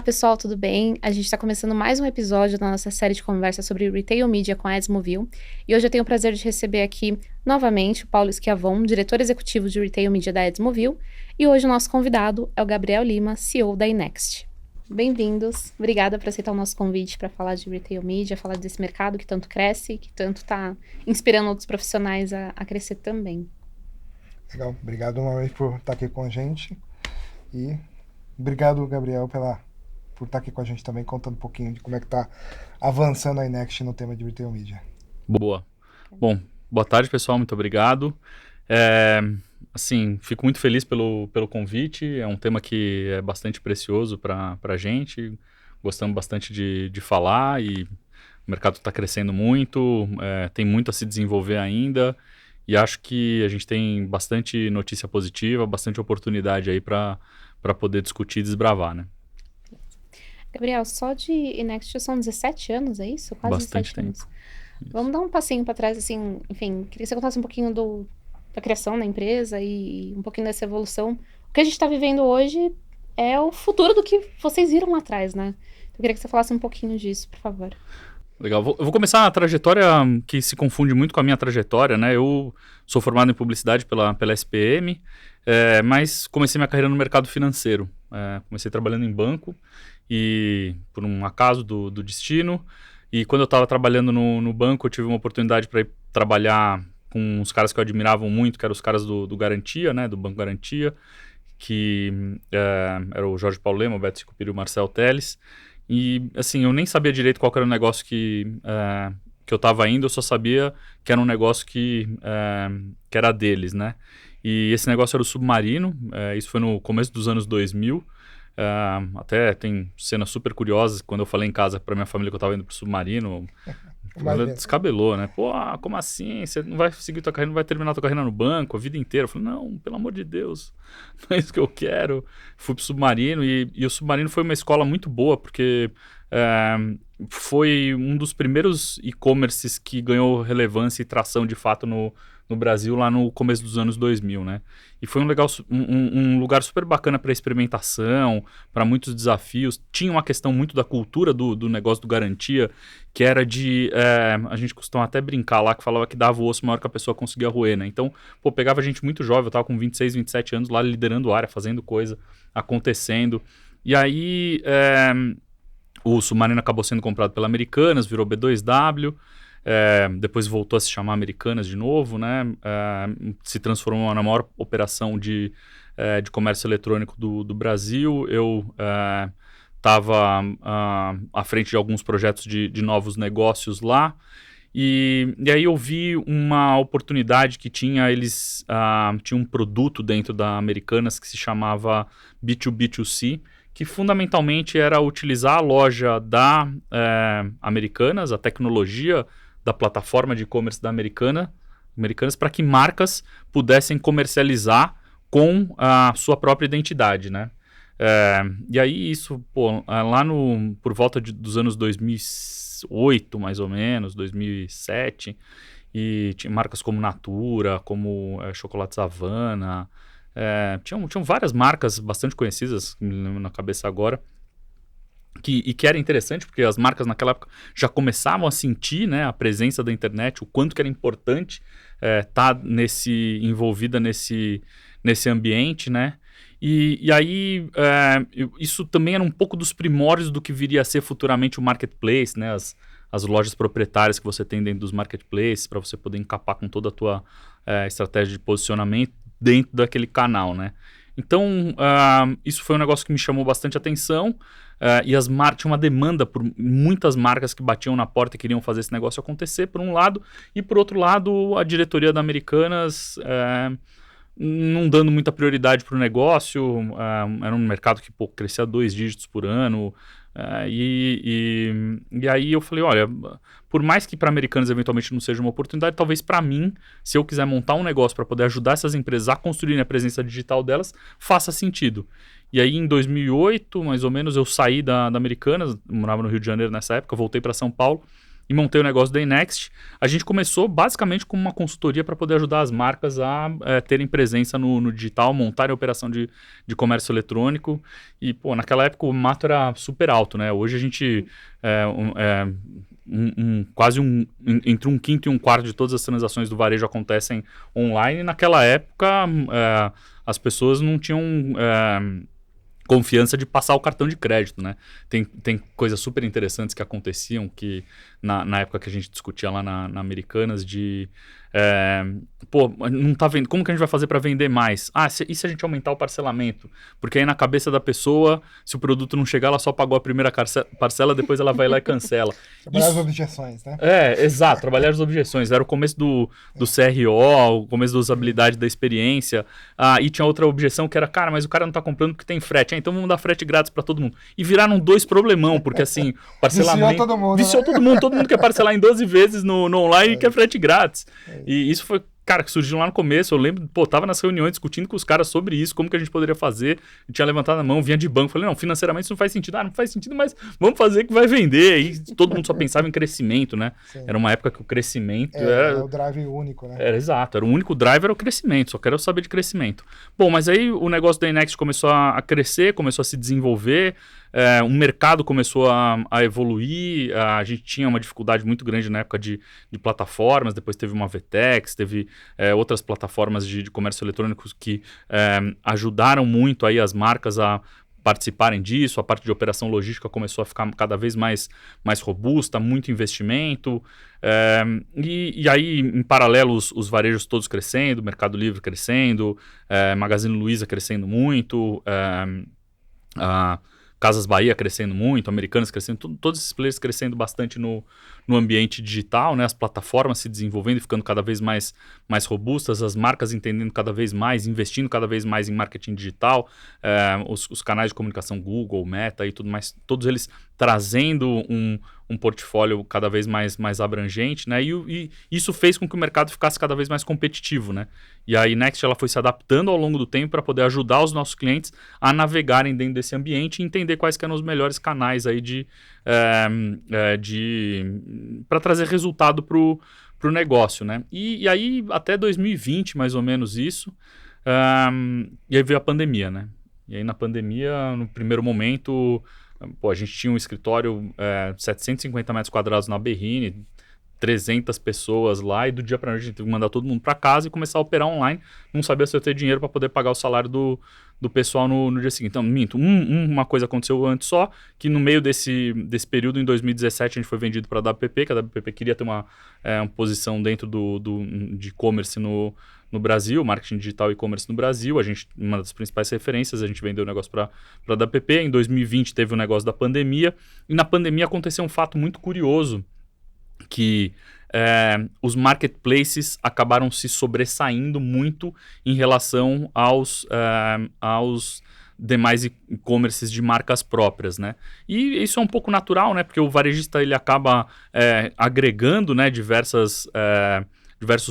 pessoal, tudo bem? A gente está começando mais um episódio da nossa série de conversa sobre Retail Media com a Edmovil. E hoje eu tenho o prazer de receber aqui, novamente, o Paulo Schiavon, diretor executivo de Retail Media da Edmovil. E hoje o nosso convidado é o Gabriel Lima, CEO da iNext. Bem-vindos. Obrigada por aceitar o nosso convite para falar de Retail Media, falar desse mercado que tanto cresce, que tanto está inspirando outros profissionais a crescer também. Legal. Obrigado uma vez por estar aqui com a gente. E obrigado, Gabriel, por estar aqui com a gente também, contando um pouquinho de como é que está avançando a iNext no tema de Retail Media. Boa. Bom, boa tarde, pessoal. Muito obrigado. Fico muito feliz pelo convite. É um tema que é bastante precioso para a gente. Gostamos bastante de falar e o mercado está crescendo muito, tem muito a se desenvolver ainda. E acho que a gente tem bastante notícia positiva, bastante oportunidade aí para poder discutir e desbravar, né? Gabriel, só de iNext são 17 anos, é isso? Quase bastante 17 tempo. anos. Vamos dar um passinho para trás, assim, enfim, queria que você contasse um pouquinho da criação da empresa e um pouquinho dessa evolução. O que a gente está vivendo hoje é o futuro do que vocês viram lá atrás, né? Eu queria que você falasse um pouquinho disso, por favor. Legal. Eu vou começar a trajetória que se confunde muito com a minha trajetória, né? Eu sou formado em publicidade pela SPM, mas comecei minha carreira no mercado financeiro. Comecei trabalhando em banco e por um acaso do destino. E quando eu estava trabalhando no banco, eu tive uma oportunidade para ir trabalhar com uns caras que eu admirava muito, que eram os caras do Garantia, né? Do Banco Garantia, que era o Jorge Paulo Lema, o Beto Sicupira e o Marcel Teles. E, assim, eu nem sabia direito qual era o negócio que eu estava indo, eu só sabia que era um negócio que era deles, né? E esse negócio era o Submarino, isso foi no começo dos anos 2000. Até tem cenas super curiosas, quando eu falei em casa para minha família que eu estava indo pro Submarino, ela descabelou, né? Pô, como assim? Você não vai seguir tua carreira, não vai terminar tua carreira no banco a vida inteira? Eu falei, não, pelo amor de Deus, não é isso que eu quero. Fui pro Submarino e o Submarino foi uma escola muito boa, porque foi um dos primeiros e-commerces que ganhou relevância e tração de fato no Brasil lá no começo dos anos 2000, né? E foi um lugar super bacana para experimentação, para muitos desafios. Tinha uma questão muito da cultura do negócio do Garantia, que era a gente costuma até brincar lá, que falava que dava o osso maior que a pessoa conseguia roer, né? Então, pegava gente muito jovem, eu tava com 26, 27 anos lá liderando área, fazendo coisa, acontecendo. E aí, o Submarino acabou sendo comprado pela Americanas, virou B2W, depois voltou a se chamar Americanas de novo, né? Se transformou na maior operação de comércio eletrônico do Brasil. Eu estava à frente de alguns projetos de novos negócios lá. E aí eu vi uma oportunidade que eles tinham um produto dentro da Americanas que se chamava B2B2C, que fundamentalmente era utilizar a loja da Americanas, a tecnologia da plataforma de e-commerce da Americanas, para que marcas pudessem comercializar com a sua própria identidade, né? E aí isso, lá por volta dos anos 2008, mais ou menos, 2007, e tinha marcas como Natura, como Chocolate Havana, tinham várias marcas bastante conhecidas, que me lembro na cabeça agora, que era interessante, porque as marcas naquela época já começavam a sentir, né, a presença da internet, o quanto que era importante estar envolvida nesse ambiente, né? E aí, isso também era um pouco dos primórdios do que viria a ser futuramente o marketplace, né? As lojas proprietárias que você tem dentro dos marketplaces, para você poder encapar com toda a tua estratégia de posicionamento dentro daquele canal, né? Então, isso foi um negócio que me chamou bastante atenção, e tinha uma demanda por muitas marcas que batiam na porta e queriam fazer esse negócio acontecer, por um lado, e por outro lado, a diretoria da Americanas não dando muita prioridade para o negócio. Era um mercado que crescia 2 dígitos por ano, e aí eu falei, olha, por mais que para Americanas eventualmente não seja uma oportunidade, talvez para mim, se eu quiser montar um negócio para poder ajudar essas empresas a construírem a presença digital delas, faça sentido. E aí em 2008, mais ou menos, eu saí da Americanas, morava no Rio de Janeiro nessa época, voltei para São Paulo, e montei o negócio da Inext. A gente começou basicamente como uma consultoria para poder ajudar as marcas a terem presença no digital, montarem a operação de comércio eletrônico. E, pô, naquela época o mato era super alto, né? Hoje a gente quase entre um quinto e um quarto de todas as transações do varejo acontecem online. Naquela época, as pessoas não tinham confiança de passar o cartão de crédito, né? Tem coisas super interessantes que aconteciam que na época que a gente discutia lá na Americanas de... pô, não tá vendo, como que a gente vai fazer para vender mais? E se a gente aumentar o parcelamento? Porque aí na cabeça da pessoa, se o produto não chegar, ela só pagou a primeira parcela, depois ela vai lá e cancela. Trabalhar as objeções, né? Exato, trabalhar as objeções. Era o começo do CRO, o começo da usabilidade da experiência. E tinha outra objeção que era, cara, mas o cara não tá comprando porque tem frete. Então vamos dar frete grátis para todo mundo. E viraram 2 problemão, porque assim, parcelamento... Viciou todo mundo. Todo mundo quer parcelar em 12 vezes no online e quer frete grátis. E isso foi, cara, que surgiu lá no começo. Eu lembro, pô, tava nas reuniões discutindo com os caras sobre isso, como que a gente poderia fazer. Eu tinha levantado a mão, vinha de banco. Falei, não, financeiramente isso não faz sentido. Não faz sentido, mas vamos fazer que vai vender. E todo mundo só pensava em crescimento, né? Sim. Era uma época que o crescimento era o drive único, né? Era exato, era o único drive, era o crescimento. Só quero saber de crescimento. Bom, mas aí o negócio da Inext começou a crescer, começou a se desenvolver. O mercado começou a evoluir, a gente tinha uma dificuldade muito grande na época de plataformas, depois teve uma VTEX, teve outras plataformas de comércio eletrônico que ajudaram muito aí as marcas a participarem disso, a parte de operação logística começou a ficar cada vez mais robusta, muito investimento, e aí em paralelo os varejos todos crescendo, Mercado Livre crescendo, Magazine Luiza crescendo muito, Casas Bahia crescendo muito, Americanas crescendo, todos esses players crescendo bastante no ambiente digital, né? As plataformas se desenvolvendo e ficando cada vez mais robustas, as marcas entendendo cada vez mais, investindo cada vez mais em marketing digital, os canais de comunicação Google, Meta e tudo mais, todos eles trazendo um portfólio cada vez mais abrangente, né? E isso fez com que o mercado ficasse cada vez mais competitivo, né? E a Inext ela foi se adaptando ao longo do tempo para poder ajudar os nossos clientes a navegarem dentro desse ambiente e entender quais que eram os melhores canais aí para trazer resultado para o negócio, né? E aí até 2020, mais ou menos isso, e aí veio a pandemia, né? E aí na pandemia, no primeiro momento... Pô, a gente tinha um escritório 750 metros quadrados na Berrine, 300 pessoas lá, e do dia para noite a gente teve que mandar todo mundo para casa e começar a operar online. Não sabia se eu ia ter dinheiro para poder pagar o salário do pessoal no dia seguinte. Então, minto, uma coisa aconteceu antes só, que no meio desse período, em 2017, a gente foi vendido para a WPP, que a WPP queria ter uma posição dentro de e-commerce no Brasil, marketing digital e e-commerce no Brasil. A gente, uma das principais referências, a gente vendeu o negócio para a WPP. Em 2020 teve o negócio da pandemia, e na pandemia aconteceu um fato muito curioso, que os marketplaces acabaram se sobressaindo muito em relação aos demais e-commerces de marcas próprias, né? E isso é um pouco natural, né? Porque o varejista ele acaba agregando, né, diversos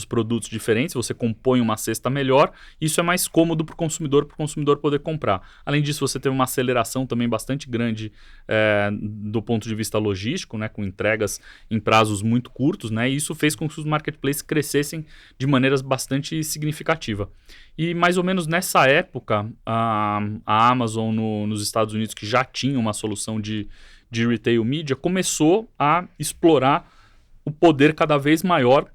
produtos diferentes, você compõe uma cesta melhor, isso é mais cômodo para o consumidor poder comprar. Além disso, você teve uma aceleração também bastante grande do ponto de vista logístico, né, com entregas em prazos muito curtos, né, e isso fez com que os marketplaces crescessem de maneiras bastante significativas. E mais ou menos nessa época, a Amazon nos Estados Unidos, que já tinha uma solução de retail media, começou a explorar o poder cada vez maior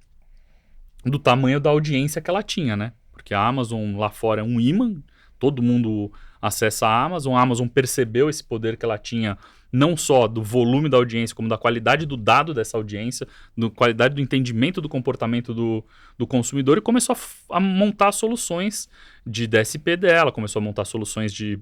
do tamanho da audiência que ela tinha, né? Porque a Amazon lá fora é um imã, todo mundo acessa a Amazon percebeu esse poder que ela tinha, não só do volume da audiência, como da qualidade do dado dessa audiência, da qualidade do entendimento do comportamento do consumidor, e começou a montar soluções de DSP dela, começou a montar soluções de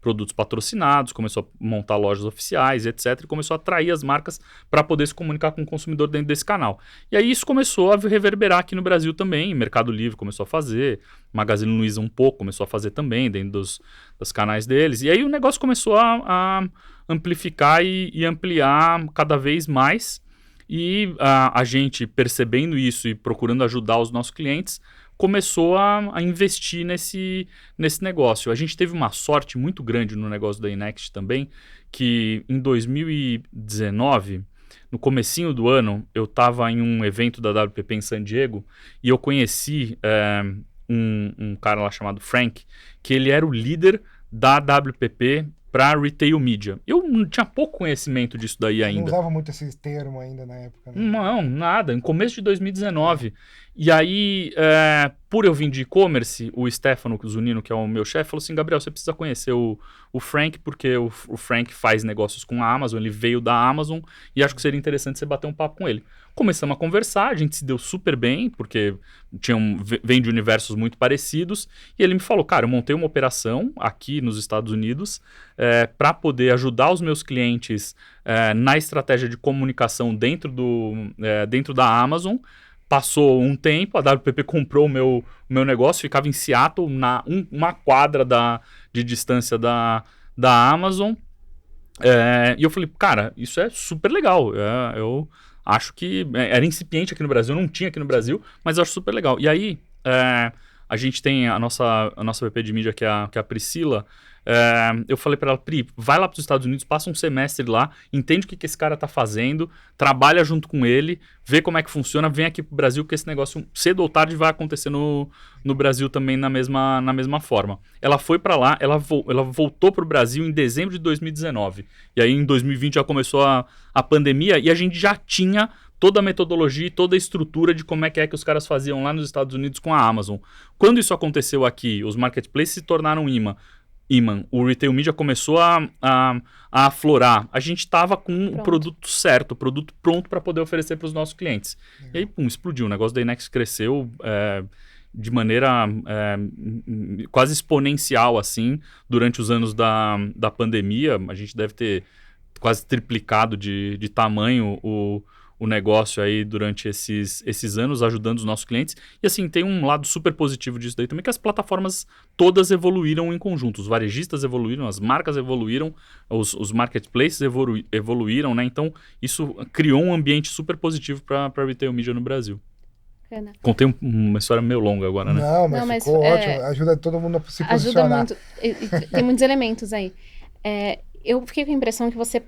produtos patrocinados, começou a montar lojas oficiais, etc. E começou a atrair as marcas para poder se comunicar com o consumidor dentro desse canal. E aí isso começou a reverberar aqui no Brasil também, Mercado Livre começou a fazer, Magazine Luiza um pouco começou a fazer também, dentro dos canais deles. E aí o negócio começou a amplificar e ampliar cada vez mais. E a gente, percebendo isso e procurando ajudar os nossos clientes, começou a investir nesse negócio. A gente teve uma sorte muito grande no negócio da Inext também, que em 2019 no comecinho do ano, eu estava em um evento da WPP em San Diego e eu conheci um cara lá chamado Frank, que ele era o líder da WPP para Retail Media. Eu não tinha pouco conhecimento disso daí ainda. Não usava muito esse termo ainda na época, né? Não, nada. Em começo de 2019. E aí, por eu vir de e-commerce, o Stefano Zunino, que é o meu chefe, falou assim, Gabriel, você precisa conhecer o Frank, porque o Frank faz negócios com a Amazon, ele veio da Amazon, e acho que seria interessante você bater um papo com ele. Começamos a conversar, a gente se deu super bem, porque vem de universos muito parecidos, e ele me falou, cara, eu montei uma operação aqui nos Estados Unidos para poder ajudar os meus clientes na estratégia de comunicação dentro da Amazon. Passou um tempo, a WPP comprou o meu negócio, ficava em Seattle, uma quadra de distância da Amazon. E eu falei, cara, isso é super legal. Eu acho que era incipiente aqui no Brasil, não tinha aqui no Brasil, mas eu acho super legal. E aí, a gente tem a nossa VP de mídia, que é a Priscila. Eu falei para ela, Pri, vai lá para os Estados Unidos, passa um semestre lá, entende o que esse cara tá fazendo, trabalha junto com ele, vê como é que funciona, vem aqui pro Brasil, que esse negócio cedo ou tarde vai acontecer no Brasil também na mesma forma. Ela foi para lá, ela voltou pro Brasil em dezembro de 2019. E aí em 2020 já começou a pandemia e a gente já tinha toda a metodologia e toda a estrutura de como é que os caras faziam lá nos Estados Unidos com a Amazon. Quando isso aconteceu aqui, os marketplaces se tornaram imã. O Retail Media começou a aflorar. A gente estava com o produto certo, o produto pronto para poder oferecer para os nossos clientes. E aí, explodiu. O negócio da Inext cresceu de maneira quase exponencial, assim, durante os anos da pandemia. A gente deve ter quase triplicado de tamanho o negócio aí durante esses anos, ajudando os nossos clientes. E assim, tem um lado super positivo disso daí também, que as plataformas todas evoluíram em conjunto. Os varejistas evoluíram, as marcas evoluíram, os marketplaces evoluíram, né? Então, isso criou um ambiente super positivo para Retail Media no Brasil. Bacana. Contei uma história meio longa agora, né? Não, mas ficou ótimo. Ajuda todo mundo a se posicionar. Ajuda muito. Tem muitos elementos aí. Eu fiquei com a impressão que você,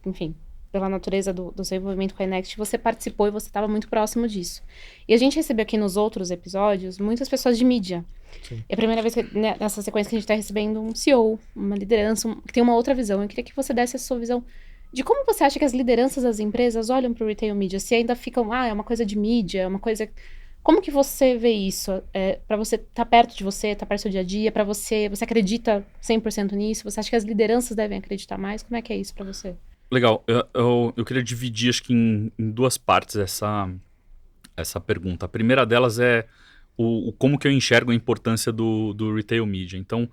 enfim, pela natureza do seu envolvimento com a Inext, você participou e você estava muito próximo disso. E a gente recebeu aqui nos outros episódios muitas pessoas de mídia. Sim. É a primeira vez nessa sequência que a gente está recebendo um CEO, uma liderança, que tem uma outra visão. Eu queria que você desse a sua visão de como você acha que as lideranças das empresas olham para o retail media. Se ainda ficam, é uma coisa de mídia, é uma coisa... Como que você vê isso? Para você estar perto de você, estar perto do seu dia a dia, para você acredita 100% nisso? Você acha que as lideranças devem acreditar mais? Como é que é isso para você? Legal, eu queria dividir, acho que em duas partes essa pergunta. A primeira delas é como que eu enxergo a importância do retail media. Então,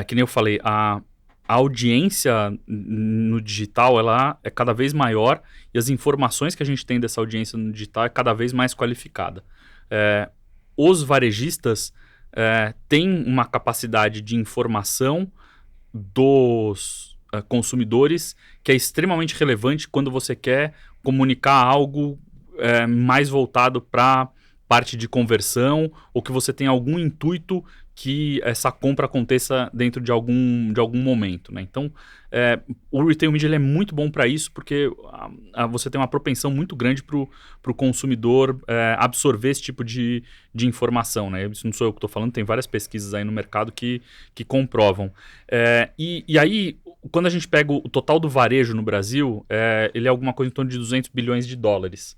que nem eu falei, a audiência no digital ela é cada vez maior e as informações que a gente tem dessa audiência no digital é cada vez mais qualificada. Os varejistas têm uma capacidade de informação dos consumidores que é extremamente relevante quando você quer comunicar algo mais voltado para parte de conversão ou que você tem algum intuito que essa compra aconteça dentro de algum momento, né? Então, o Retail Media ele é muito bom para isso porque você tem uma propensão muito grande para o consumidor absorver esse tipo de informação, né? Isso não sou eu que estou falando, tem várias pesquisas aí no mercado que comprovam. E aí, quando a gente pega o total do varejo no Brasil, ele é alguma coisa em torno de 200 bilhões de dólares.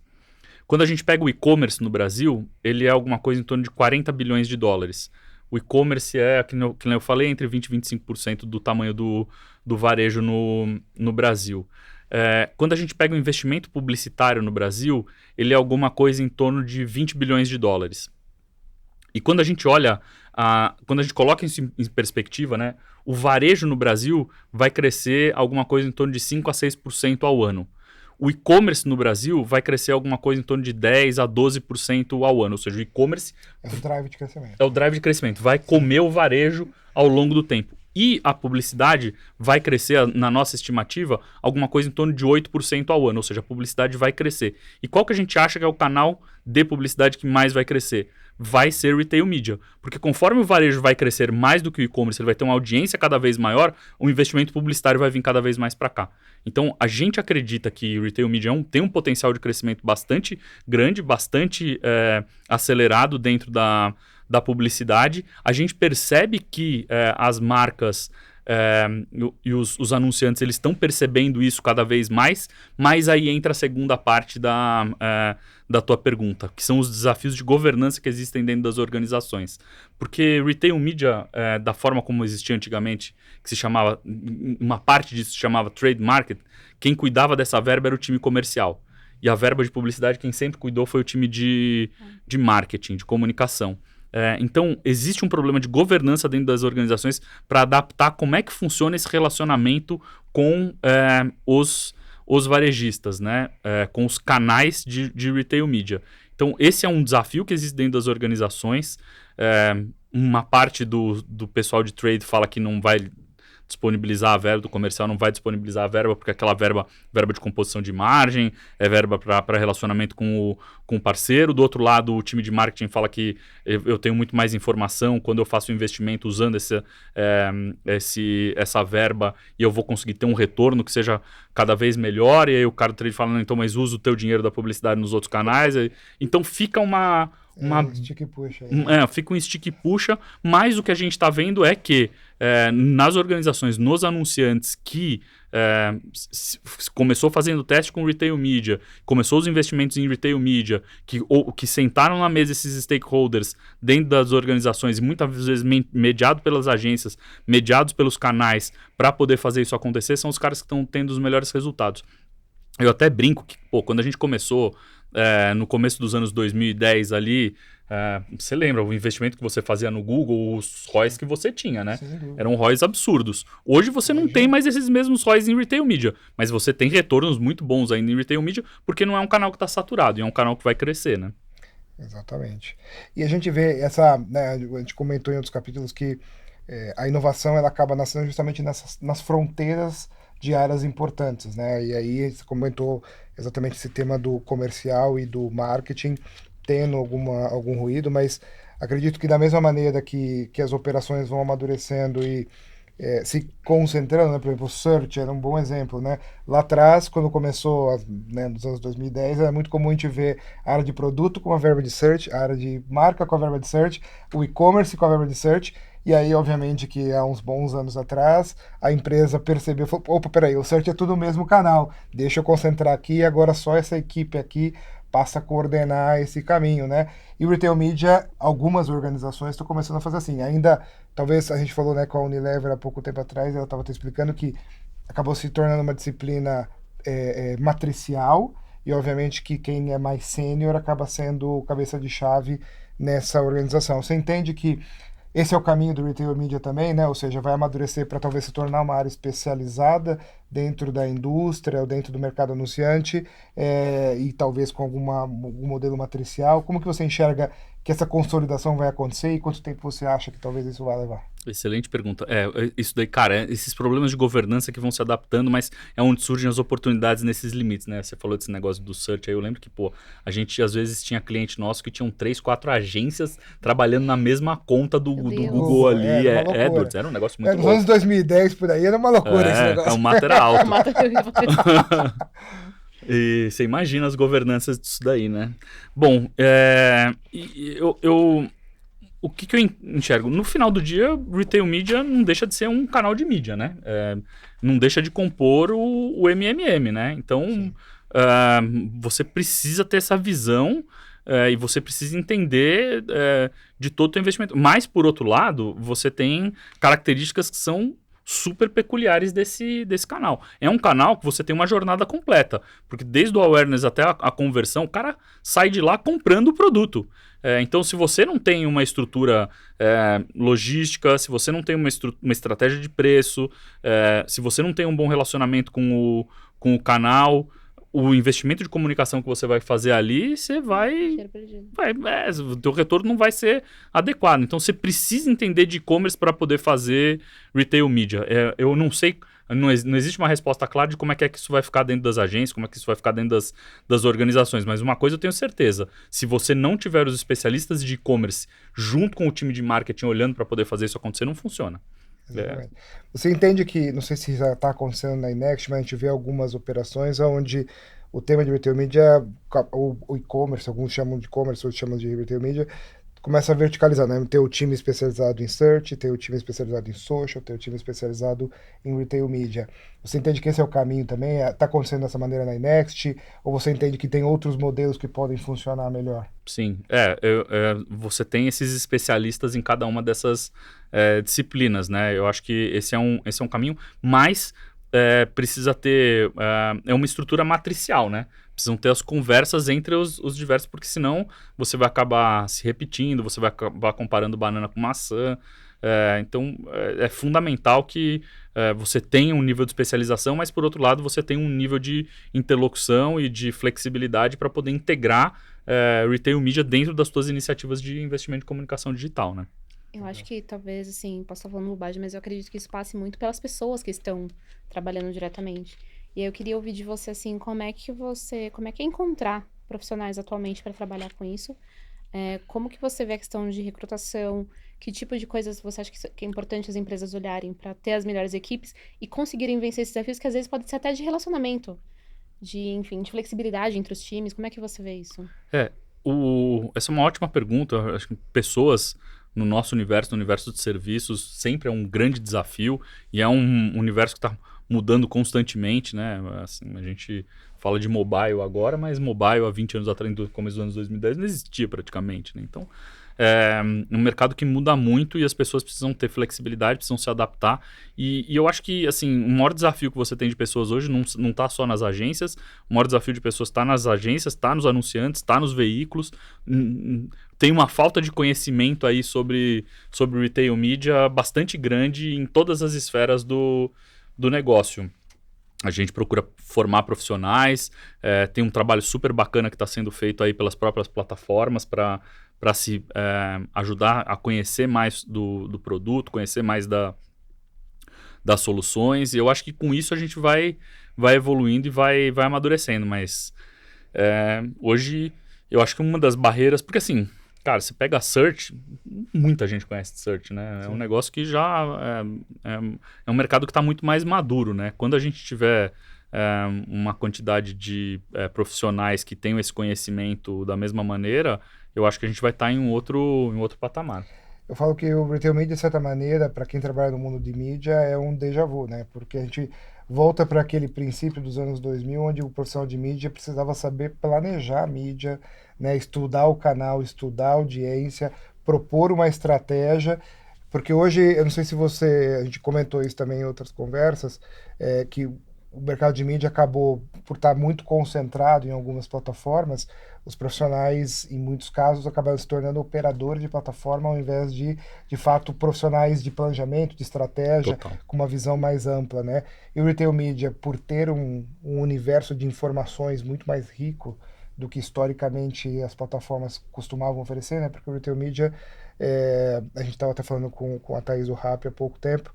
Quando a gente pega o e-commerce no Brasil, ele é alguma coisa em torno de 40 bilhões de dólares. O e-commerce que eu falei, entre 20% e 25% do tamanho do varejo no Brasil. Quando a gente pega o investimento publicitário no Brasil, ele é alguma coisa em torno de 20 bilhões de dólares. E quando a gente olha, quando a gente coloca isso em perspectiva, né, o varejo no Brasil vai crescer alguma coisa em torno de 5% a 6% ao ano. O e-commerce no Brasil vai crescer alguma coisa em torno de 10% a 12% ao ano. Ou seja, o e-commerce... É o drive de crescimento. É o drive de crescimento. Vai comer o varejo ao longo do tempo. E a publicidade vai crescer, na nossa estimativa, alguma coisa em torno de 8% ao ano, ou seja, a publicidade vai crescer. E qual que a gente acha que é o canal de publicidade que mais vai crescer? Vai ser Retail Media, porque conforme o varejo vai crescer mais do que o e-commerce, ele vai ter uma audiência cada vez maior, o investimento publicitário vai vir cada vez mais para cá. Então, a gente acredita que Retail Media tem um potencial de crescimento bastante grande, bastante acelerado dentro da publicidade. A gente percebe que as marcas e os anunciantes eles estão percebendo isso cada vez mais, mas aí entra a segunda parte da tua pergunta, que são os desafios de governança que existem dentro das organizações. Porque Retail Media, da forma como existia antigamente, que se chamava, uma parte disso se chamava Trade Market, quem cuidava dessa verba era o time comercial. E a verba de publicidade, quem sempre cuidou foi o time de marketing, de comunicação. Então, existe um problema de governança dentro das organizações para adaptar como é que funciona esse relacionamento com os varejistas, né? Com os canais de Retail Media. Então, esse é um desafio que existe dentro das organizações. Uma parte do pessoal de trade fala que não vai disponibilizar a verba, do comercial não vai disponibilizar a verba, porque aquela verba de composição de margem, é verba para relacionamento com o parceiro. Do outro lado, o time de marketing fala que eu tenho muito mais informação quando eu faço um investimento usando essa verba e eu vou conseguir ter um retorno que seja cada vez melhor. E aí o cara do trade fala, não, então, mas usa o teu dinheiro da publicidade nos outros canais. Então fica stick e puxa. Fica um stick e puxa, mas o que a gente está vendo é que nas organizações, nos anunciantes que começou fazendo teste com Retail Media, começou os investimentos em Retail Media, que sentaram na mesa esses stakeholders dentro das organizações, e muitas vezes mediado pelas agências, mediados pelos canais, para poder fazer isso acontecer, são os caras que estão tendo os melhores resultados. Eu até brinco que, pô, quando a gente começou no começo dos anos 2010 ali, você lembra o investimento que você fazia no Google, os ROIs que você tinha, né? Eram ROIs absurdos. Hoje você não tem mais esses mesmos ROIs em Retail Media, mas você tem retornos muito bons ainda em Retail Media, porque não é um canal que está saturado, é um canal que vai crescer, né? Exatamente. E a gente vê né, a gente comentou em outros capítulos que a inovação ela acaba nascendo justamente nas fronteiras de áreas importantes, né? E aí você comentou exatamente esse tema do comercial e do marketing tendo algum ruído, mas acredito que da mesma maneira que as operações vão amadurecendo e se concentrando, né? Por exemplo, o Search era um bom exemplo, né? Lá atrás, quando começou, né, nos anos 2010, era muito comum a gente ver a área de produto com a verba de Search, a área de marca com a verba de Search, o e-commerce com a verba de Search. E aí, obviamente, que há uns bons anos atrás, a empresa percebeu, falou, opa, peraí, o Search é tudo o mesmo canal, deixa eu concentrar aqui, agora só essa equipe aqui passa a coordenar esse caminho, né? E o Retail Media, algumas organizações estão começando a fazer assim. Ainda, talvez, a gente falou, né, com a Unilever há pouco tempo atrás, ela estava explicando que acabou se tornando uma disciplina matricial, e obviamente que quem é mais sênior acaba sendo cabeça de chave nessa organização. Você entende que esse é o caminho do Retail Media também, né? Ou seja, vai amadurecer para talvez se tornar uma área especializada dentro da indústria ou dentro do mercado anunciante e talvez com algum modelo matricial. Como que você enxerga que essa consolidação vai acontecer e quanto tempo você acha que talvez isso vai levar? Excelente pergunta. Isso daí, cara, esses problemas de governança que vão se adaptando, mas é onde surgem as oportunidades nesses limites, né? Você falou desse negócio do search aí, eu lembro que, pô, a gente às vezes tinha cliente nosso que tinham 3, 4 agências trabalhando na mesma conta do Google ali, AdWords, era um negócio muito louco. Nos anos 2010, por aí, era uma loucura esse negócio. É um mato era alto. E você imagina as governanças disso daí, né? Bom, o que eu enxergo? No final do dia, Retail Media não deixa de ser um canal de mídia, né? Não deixa de compor o MMM, né? Então, você precisa ter essa visão e você precisa entender de todo o teu investimento. Mas, por outro lado, você tem características que são super peculiares desse canal. É um canal que você tem uma jornada completa, porque desde o awareness até a conversão, o cara sai de lá comprando o produto. Então, se você não tem uma estrutura logística, se você não tem uma estratégia de preço, se você não tem um bom relacionamento com o canal, o investimento de comunicação que você vai fazer ali, você Dinheiro perdido. o teu retorno não vai ser adequado. Então, você precisa entender de e-commerce para poder fazer retail media. Eu não sei, não existe uma resposta clara de como é que isso vai ficar dentro das agências, como é que isso vai ficar dentro das organizações, mas uma coisa eu tenho certeza, se você não tiver os especialistas de e-commerce junto com o time de marketing olhando para poder fazer isso acontecer, não funciona. Exatamente. Você entende que, não sei se já está acontecendo na Inext, mas a gente vê algumas operações onde o tema de retail media, o e-commerce, alguns chamam de e-commerce, outros chamam de retail media, começa a verticalizar, né? Tem o time especializado em search, tem o time especializado em social, tem o time especializado em retail media. Você entende que esse é o caminho também? Está acontecendo dessa maneira na Inext? Ou você entende que tem outros modelos que podem funcionar melhor? Sim, você tem esses especialistas em cada uma dessas disciplinas, né? Eu acho que esse é um caminho, mas precisa ter uma estrutura matricial, né? Precisam ter as conversas entre os diversos, porque senão você vai acabar se repetindo, você vai acabar comparando banana com maçã. Então, é fundamental que você tenha um nível de especialização, mas, por outro lado, você tem um nível de interlocução e de flexibilidade para poder integrar retail media dentro das suas iniciativas de investimento em comunicação digital, né? Eu acho que talvez, assim, posso estar falando bobagem, mas eu acredito que isso passe muito pelas pessoas que estão trabalhando diretamente. E aí eu queria ouvir de você, assim, como é que é encontrar profissionais atualmente para trabalhar com isso? Como que você vê a questão de recrutação? Que tipo de coisas você acha que é importante as empresas olharem para ter as melhores equipes e conseguirem vencer esses desafios que às vezes pode ser até de relacionamento, enfim, de flexibilidade entre os times? Como é que você vê isso? Essa é uma ótima pergunta. Eu acho que pessoas no nosso universo, no universo de serviços, sempre é um grande desafio e é um universo que está mudando constantemente, né? Assim, a gente fala de mobile agora, mas mobile há 20 anos atrás, no começo dos anos 2010, não existia praticamente, né? Então, é um mercado que muda muito e as pessoas precisam ter flexibilidade, precisam se adaptar. E eu acho que, assim, o maior desafio que você tem de pessoas hoje não está só nas agências, o maior desafio de pessoas está nas agências, está nos anunciantes, está nos veículos. Tem uma falta de conhecimento aí sobre retail media bastante grande em todas as esferas do negócio. A gente procura formar profissionais, tem um trabalho super bacana que está sendo feito aí pelas próprias plataformas para se ajudar a conhecer mais do produto, conhecer mais das soluções. E eu acho que com isso a gente vai evoluindo e vai amadurecendo. Mas hoje eu acho que uma das barreiras... Porque assim, cara, você pega a Search, muita gente conhece Search, né? Sim. É um negócio que já é um mercado que está muito mais maduro, né? Quando a gente tiver uma quantidade de profissionais que tenham esse conhecimento da mesma maneira, eu acho que a gente vai estar em um outro patamar. Eu falo que o retail media, de certa maneira, para quem trabalha no mundo de mídia, é um déjà vu, né? Porque a gente volta para aquele princípio dos anos 2000, onde o profissional de mídia precisava saber planejar a mídia, né? Estudar o canal, estudar a audiência, propor uma estratégia. Porque hoje, eu não sei se a gente comentou isso também em outras conversas, que o mercado de mídia acabou por estar muito concentrado em algumas plataformas. Os profissionais, em muitos casos, acabaram se tornando operadores de plataforma ao invés de fato, profissionais de planejamento, de estratégia, Total. Com uma visão mais ampla, né? E o retail media, por ter um universo de informações muito mais rico do que historicamente as plataformas costumavam oferecer, né? Porque o retail media, a gente estava até falando com a Thaís do Rappi há pouco tempo,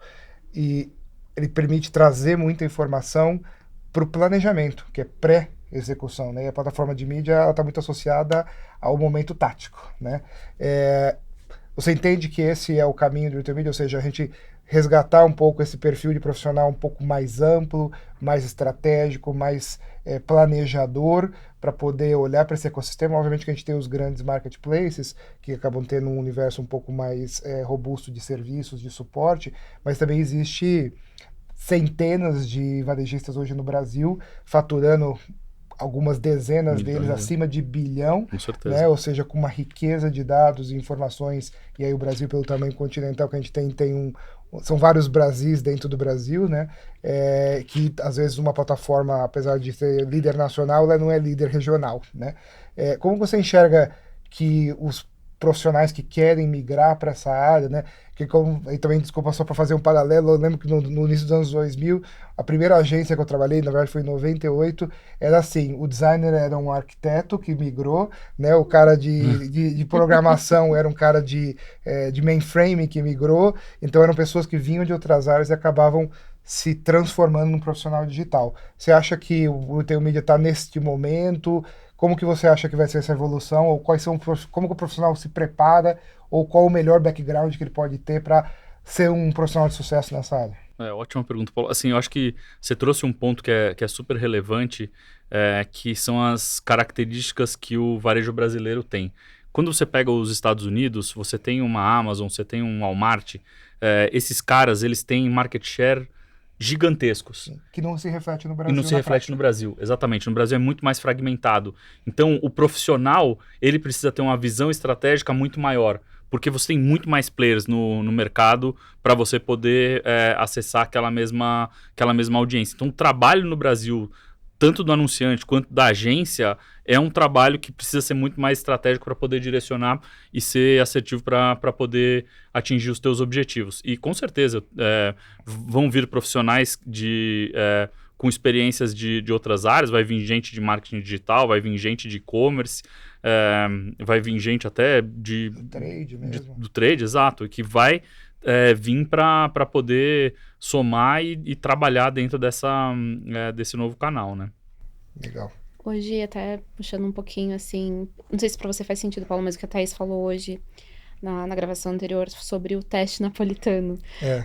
e ele permite trazer muita informação para o planejamento, que é pré-execução, né? E a plataforma de mídia está muito associada ao momento tático, né? Você entende que esse é o caminho do retail media, ou seja, a gente resgatar um pouco esse perfil de profissional um pouco mais amplo, mais estratégico, mais planejador, para poder olhar para esse ecossistema. Obviamente que a gente tem os grandes marketplaces, que acabam tendo um universo um pouco mais robusto de serviços, de suporte, mas também existe centenas de varejistas hoje no Brasil, faturando algumas dezenas deles acima de bilhão, com certeza. Né? Ou seja, com uma riqueza de dados e informações, e aí o Brasil, pelo tamanho continental que a gente tem são vários Brasis dentro do Brasil, né? Que às vezes uma plataforma, apesar de ser líder nacional, ela não é líder regional, né? Como você enxerga que os profissionais que querem migrar para essa área, né? Que e também, desculpa, só para fazer um paralelo, eu lembro que no início dos anos 2000, a primeira agência que eu trabalhei, na verdade foi em 98, era assim, o designer era um arquiteto que migrou, né? O cara de programação era um cara de mainframe que migrou, então eram pessoas que vinham de outras áreas e acabavam se transformando num profissional digital. Você acha que o Retail Media está neste momento? Como que você acha que vai ser essa evolução? Ou como que o profissional se prepara? Ou qual o melhor background que ele pode ter para ser um profissional de sucesso nessa área? Ótima pergunta, Paulo. Assim, eu acho que você trouxe um ponto que é super relevante, que são as características que o varejo brasileiro tem. Quando você pega os Estados Unidos, você tem uma Amazon, você tem um Walmart, esses caras, eles têm market share gigantescos. Que não se reflete no Brasil. E não se reflete no Brasil, exatamente. No Brasil é muito mais fragmentado. Então, o profissional, ele precisa ter uma visão estratégica muito maior, porque você tem muito mais players no mercado para você poder acessar aquela mesma audiência. Então, o trabalho no Brasil, tanto do anunciante quanto da agência, é um trabalho que precisa ser muito mais estratégico para poder direcionar e ser assertivo para poder atingir os teus objetivos. E com certeza vão vir profissionais com experiências de outras áreas, vai vir gente de marketing digital, vai vir gente de e-commerce, vai vir gente até do trade mesmo. Do trade, exato, que vai vir para poder somar e trabalhar dentro desse novo canal, né? Legal. Hoje, até puxando um pouquinho, assim, não sei se para você faz sentido, Paulo, mas o que a Thaís falou hoje na gravação anterior sobre o teste napolitano,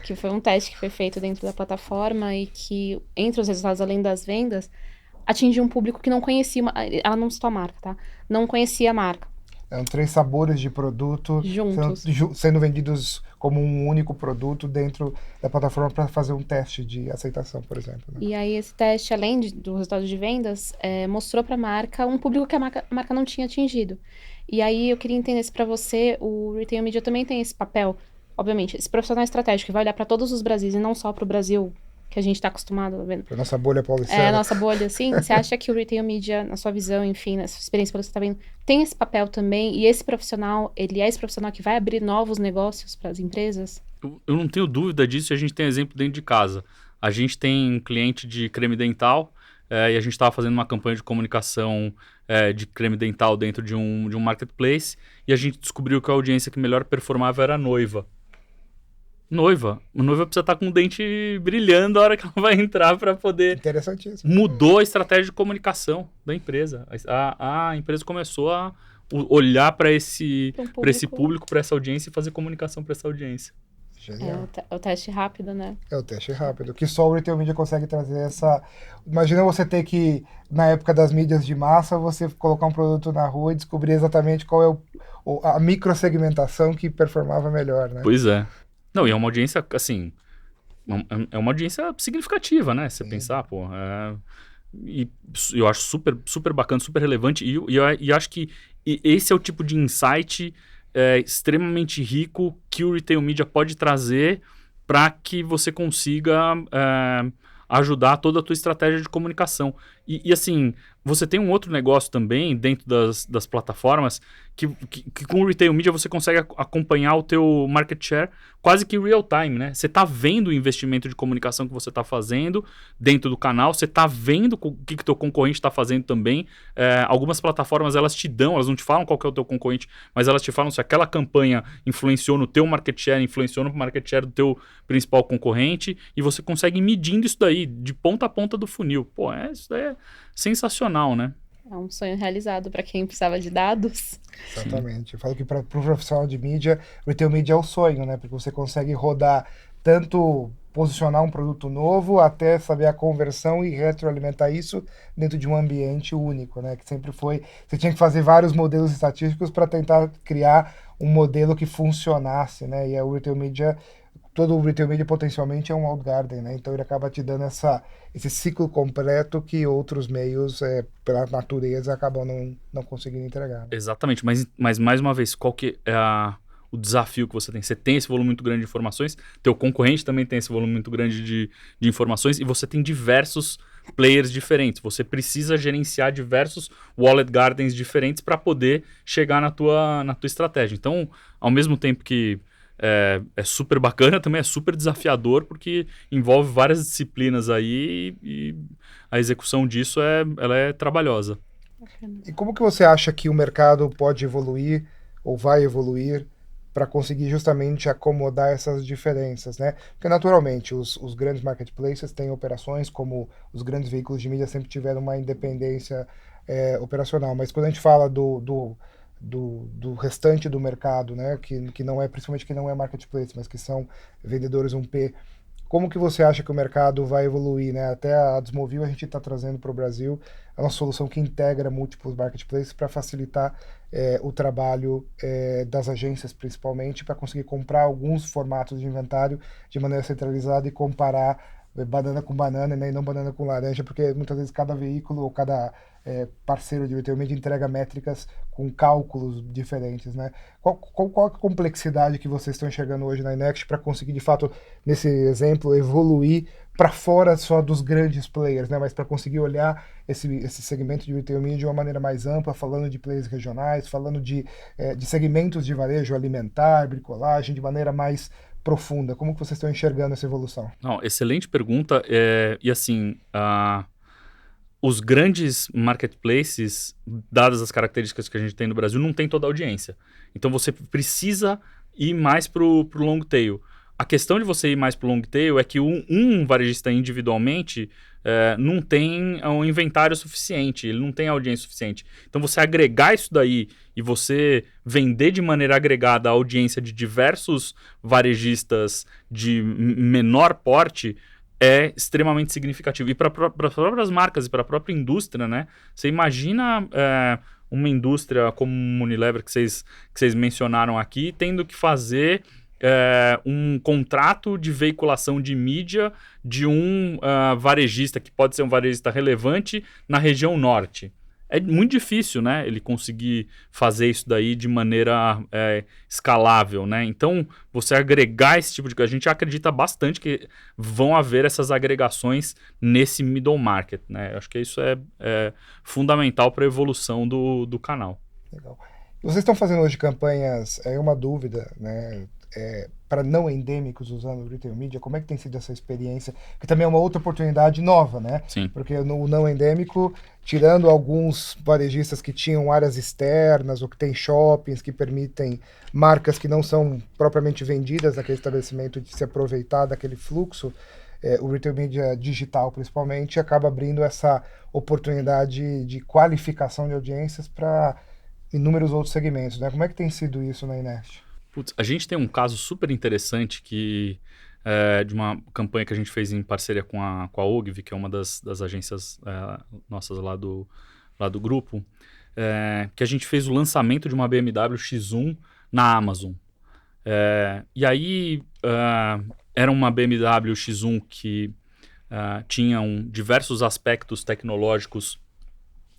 que foi um teste que foi feito dentro da plataforma e que, entre os resultados, além das vendas, atingiu um público que não conhecia, ela não citou a marca, tá? Não conhecia a marca. Eram 3 sabores de produto juntos, sendo vendidos como um único produto dentro da plataforma para fazer um teste de aceitação, por exemplo. Né? E aí esse teste, além do resultado de vendas, mostrou para a marca um público que a marca não tinha atingido. E aí eu queria entender se para você o Retail Media também tem esse papel, obviamente, esse profissional estratégico que vai olhar para todos os Brasis e não só para o Brasil que a gente está acostumado a ver. Para nossa bolha paulistana. A nossa bolha, sim. Você acha que o Retail Media, na sua visão, enfim, na sua experiência pelo que você está vendo, tem esse papel também? E esse profissional, ele é esse profissional que vai abrir novos negócios para as empresas? Eu não tenho dúvida disso e a gente tem exemplo dentro de casa. A gente tem um cliente de creme dental e a gente estava fazendo uma campanha de comunicação de creme dental dentro de um marketplace e a gente descobriu que a audiência que melhor performava era a noiva. Noiva precisa estar com o dente brilhando a hora que ela vai entrar para poder... Interessantíssimo. Mudou a estratégia de comunicação da empresa. A empresa começou a olhar para esse público, para essa audiência e fazer comunicação para essa audiência. Genial. É o teste rápido, né? É o teste rápido, que só o Retail Media consegue trazer essa... Imagina você ter que, na época das mídias de massa, você colocar um produto na rua e descobrir exatamente qual é a microsegmentação que performava melhor, né? Pois é. Não, e é uma audiência, assim, é uma audiência significativa, né? Você pensar, pô, e eu acho super, super bacana, super relevante, e acho que esse é o tipo de insight extremamente rico que o Retail Media pode trazer para que você consiga ajudar toda a tua estratégia de comunicação. E assim, você tem um outro negócio também dentro das plataformas que com o Retail Media você consegue acompanhar o teu market share quase que real time, né? Você está vendo o investimento de comunicação que você está fazendo dentro do canal, você está vendo o que teu concorrente está fazendo também. Algumas plataformas, elas te dão, elas não te falam qual que é o teu concorrente, mas elas te falam se aquela campanha influenciou no teu market share, influenciou no market share do teu principal concorrente, e você consegue ir medindo isso daí, de ponta a ponta do funil. Pô, isso daí é sensacional, né? É um sonho realizado para quem precisava de dados. Exatamente. Sim. Eu falo que para o profissional de mídia, o Retail Media é o sonho, né? Porque você consegue rodar tanto posicionar um produto novo, até saber a conversão e retroalimentar isso dentro de um ambiente único, né? Que sempre foi... Você tinha que fazer vários modelos estatísticos para tentar criar um modelo que funcionasse, né? E o Retail Media... Todo o Retail Media potencialmente é um walled garden, né? Então ele acaba te dando esse ciclo completo que outros meios, pela natureza, acabam não conseguindo entregar. Né? Exatamente, mas mais uma vez, qual que é o desafio que você tem? Você tem esse volume muito grande de informações, teu concorrente também tem esse volume muito grande de informações, e você tem diversos players diferentes. Você precisa gerenciar diversos wallet gardens diferentes para poder chegar na tua estratégia. Então, ao mesmo tempo que é super bacana, também é super desafiador, porque envolve várias disciplinas aí e a execução disso ela é trabalhosa. E como que você acha que o mercado pode evoluir ou vai evoluir para conseguir justamente acomodar essas diferenças, né? Porque naturalmente os grandes marketplaces têm operações, como os grandes veículos de mídia sempre tiveram uma independência operacional, mas quando a gente fala do restante do mercado, né, que não é, principalmente que não é marketplace, mas que são vendedores 1P, como que você acha que o mercado vai evoluir, né? Até a Desmovil a gente está trazendo para o Brasil uma solução que integra múltiplos marketplaces para facilitar o trabalho das agências, principalmente, para conseguir comprar alguns formatos de inventário de maneira centralizada e comparar banana com banana, né, e não banana com laranja, porque muitas vezes cada veículo ou cada parceiro de retail media entrega métricas com cálculos diferentes, né? Qual a complexidade que vocês estão enxergando hoje na iNext para conseguir, de fato, nesse exemplo, evoluir para fora só dos grandes players, né? Mas para conseguir olhar esse segmento de retail media de uma maneira mais ampla, falando de players regionais, falando de segmentos de varejo alimentar, bricolagem, de maneira mais profunda. Como que vocês estão enxergando essa evolução? Não, excelente pergunta. E assim, os grandes marketplaces, dadas as características que a gente tem no Brasil, não tem toda a audiência. Então você precisa ir mais pro long tail. A questão de você ir mais pro long tail é que um varejista individualmente não tem um inventário suficiente, ele não tem audiência suficiente. Então você agregar isso daí e você vender de maneira agregada a audiência de diversos varejistas de menor porte é extremamente significativo. E para as próprias marcas e para a própria indústria, né? Você imagina uma indústria como o Unilever que vocês mencionaram aqui, tendo que fazer um contrato de veiculação de mídia de um varejista, que pode ser um varejista relevante na região norte. É muito difícil, né, ele conseguir fazer isso daí de maneira escalável, né? Então, você agregar esse tipo de coisa, a gente acredita bastante que vão haver essas agregações nesse middle market, né? Acho que isso é fundamental para a evolução do canal. Legal. Vocês estão fazendo hoje campanhas, uma dúvida, né, para não endêmicos usando o retail media, como é que tem sido essa experiência? Que também é uma outra oportunidade nova, né? Sim. Porque no não endêmico, tirando alguns varejistas que tinham áreas externas ou que tem shoppings que permitem marcas que não são propriamente vendidas naquele estabelecimento de se aproveitar daquele fluxo, o retail media digital principalmente acaba abrindo essa oportunidade de qualificação de audiências para inúmeros outros segmentos, né? Como é que tem sido isso na iNext? Putz, a gente tem um caso super interessante de uma campanha que a gente fez em parceria com a Ogilvy, que é uma das agências nossas lá do grupo, que a gente fez o lançamento de uma BMW X1 na Amazon. E aí era uma BMW X1 que tinha diversos aspectos tecnológicos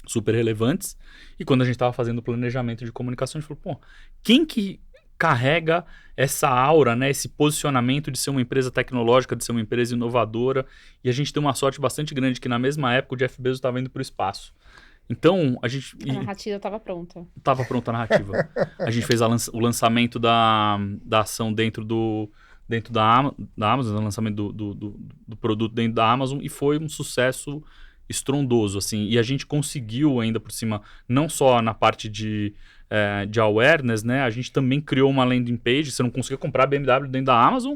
super relevantes, e quando a gente estava fazendo o planejamento de comunicação, a gente falou, quem que carrega essa aura, né, esse posicionamento de ser uma empresa tecnológica, de ser uma empresa inovadora, e a gente tem uma sorte bastante grande que na mesma época o Jeff Bezos estava indo para o espaço. Então, a narrativa estava pronta. Estava pronta a narrativa. A gente fez o lançamento da ação dentro da Amazon, o lançamento do produto dentro da Amazon, e foi um sucesso estrondoso, assim, e a gente conseguiu ainda por cima, não só na parte de awareness, né, a gente também criou uma landing page, você não conseguia comprar BMW dentro da Amazon,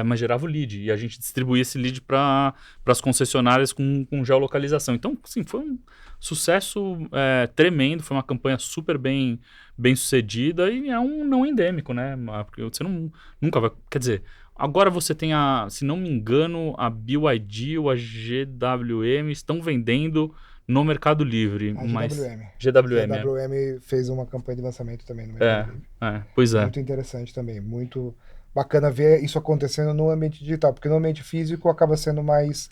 mas gerava o lead, e a gente distribuía esse lead para as concessionárias com geolocalização. Então, assim, foi um sucesso tremendo, foi uma campanha super bem sucedida, e é um não endêmico, né, porque você nunca vai, quer dizer, agora você tem se não me engano, a BYD ou a GWM estão vendendo no Mercado Livre. GWM fez uma campanha de lançamento também no Mercado Livre. Pois é. Muito interessante também, muito bacana ver isso acontecendo no ambiente digital, porque no ambiente físico acaba sendo mais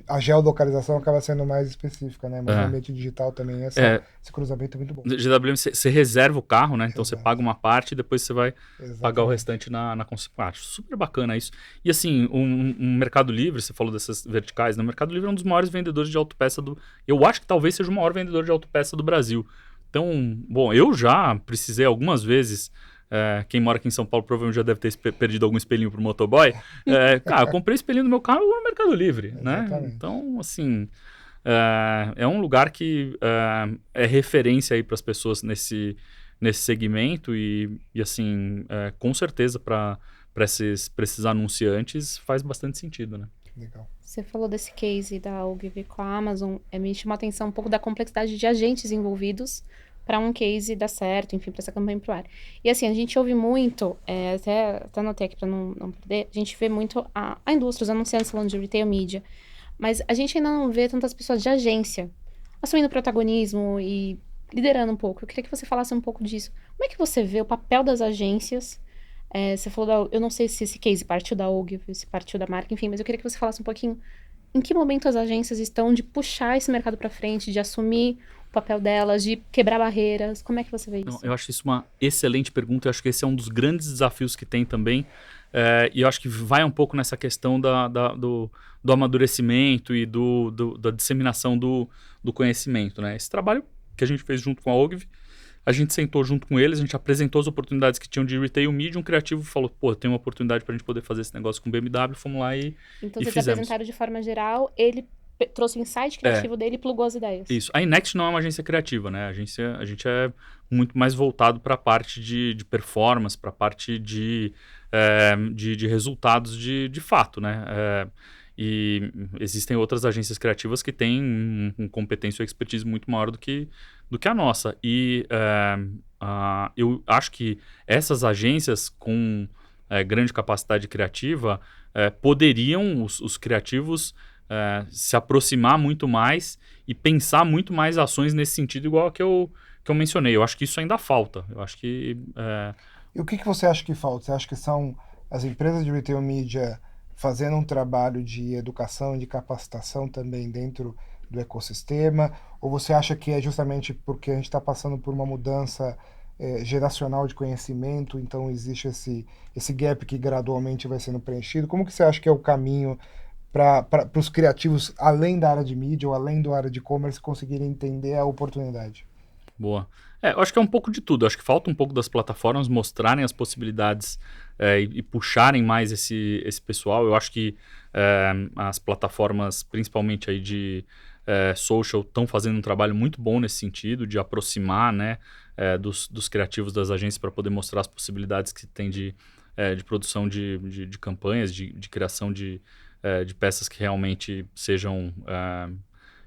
a geolocalização acaba sendo mais específica, né? Mas no ambiente digital também esse cruzamento é muito bom. GWM, você reserva o carro, né? Então você Exato. paga uma parte e depois você vai pagar o Exatamente. restante na concessionária. Acho super bacana isso. E assim, um Mercado Livre, você falou dessas verticais, né? O Mercado Livre é um dos maiores vendedores de autopeça do... Eu acho que talvez seja o maior vendedor de autopeça do Brasil. Então, bom, eu já precisei algumas vezes... quem mora aqui em São Paulo provavelmente já deve ter perdido algum espelhinho pro motoboy. Cara, eu comprei espelhinho do meu carro no Mercado Livre, né? Exatamente. Então, assim, é um lugar que é referência aí para as pessoas nesse segmento e assim, com certeza para esses anunciantes faz bastante sentido, né? Legal. Você falou desse case da Ogilvy com a Amazon, me chamou a atenção um pouco da complexidade de agentes envolvidos para um case dar certo, enfim, para essa campanha pro ar. E assim, a gente ouve muito, até anotei aqui para não perder, a gente vê muito a indústria, os anunciantes falando de retail media, mas a gente ainda não vê tantas pessoas de agência assumindo protagonismo e liderando um pouco. Eu queria que você falasse um pouco disso. Como é que você vê o papel das agências? Você falou eu não sei se esse case partiu da Ogilvy, se partiu da marca, enfim, mas eu queria que você falasse um pouquinho em que momento as agências estão de puxar esse mercado para frente, de assumir o papel delas, de quebrar barreiras. Como é que você vê isso? Não, eu acho isso uma excelente pergunta. Eu acho que esse é um dos grandes desafios que tem também. E eu acho que vai um pouco nessa questão do amadurecimento e da disseminação do conhecimento, né? Esse trabalho que a gente fez junto com a Ogilvy, a gente sentou junto com eles, a gente apresentou as oportunidades que tinham de retail media, um criativo falou, pô, tem uma oportunidade para a gente poder fazer esse negócio com BMW, fomos lá e Então, e vocês fizemos. apresentaram de forma geral, ele trouxe o insight criativo dele e plugou as ideias. Isso. A Inext não é uma agência criativa, né? A gente é muito mais voltado para a parte de performance, para a parte de resultados de fato, né? E existem outras agências criativas que têm competência ou expertise muito maior do que a nossa. E eu acho que essas agências com grande capacidade criativa poderiam, os criativos, se aproximar muito mais e pensar muito mais ações nesse sentido, igual a que eu mencionei. Eu acho que isso ainda falta. Eu acho que... E o que você acha que falta? Você acha que são as empresas de retail media fazendo um trabalho de educação, de capacitação também dentro do ecossistema? Ou você acha que é justamente porque a gente está passando por uma mudança geracional de conhecimento, então existe esse gap que gradualmente vai sendo preenchido? Como que você acha que é o caminho para os criativos, além da área de mídia ou além da área de e-commerce, conseguirem entender a oportunidade? Boa. Eu acho que é um pouco de tudo. Eu acho que falta um pouco das plataformas mostrarem as possibilidades e puxarem mais esse pessoal. Eu acho que as plataformas, principalmente aí de social, estão fazendo um trabalho muito bom nesse sentido, de aproximar, né, dos criativos das agências para poder mostrar as possibilidades que tem de produção de campanhas, de criação de peças que realmente sejam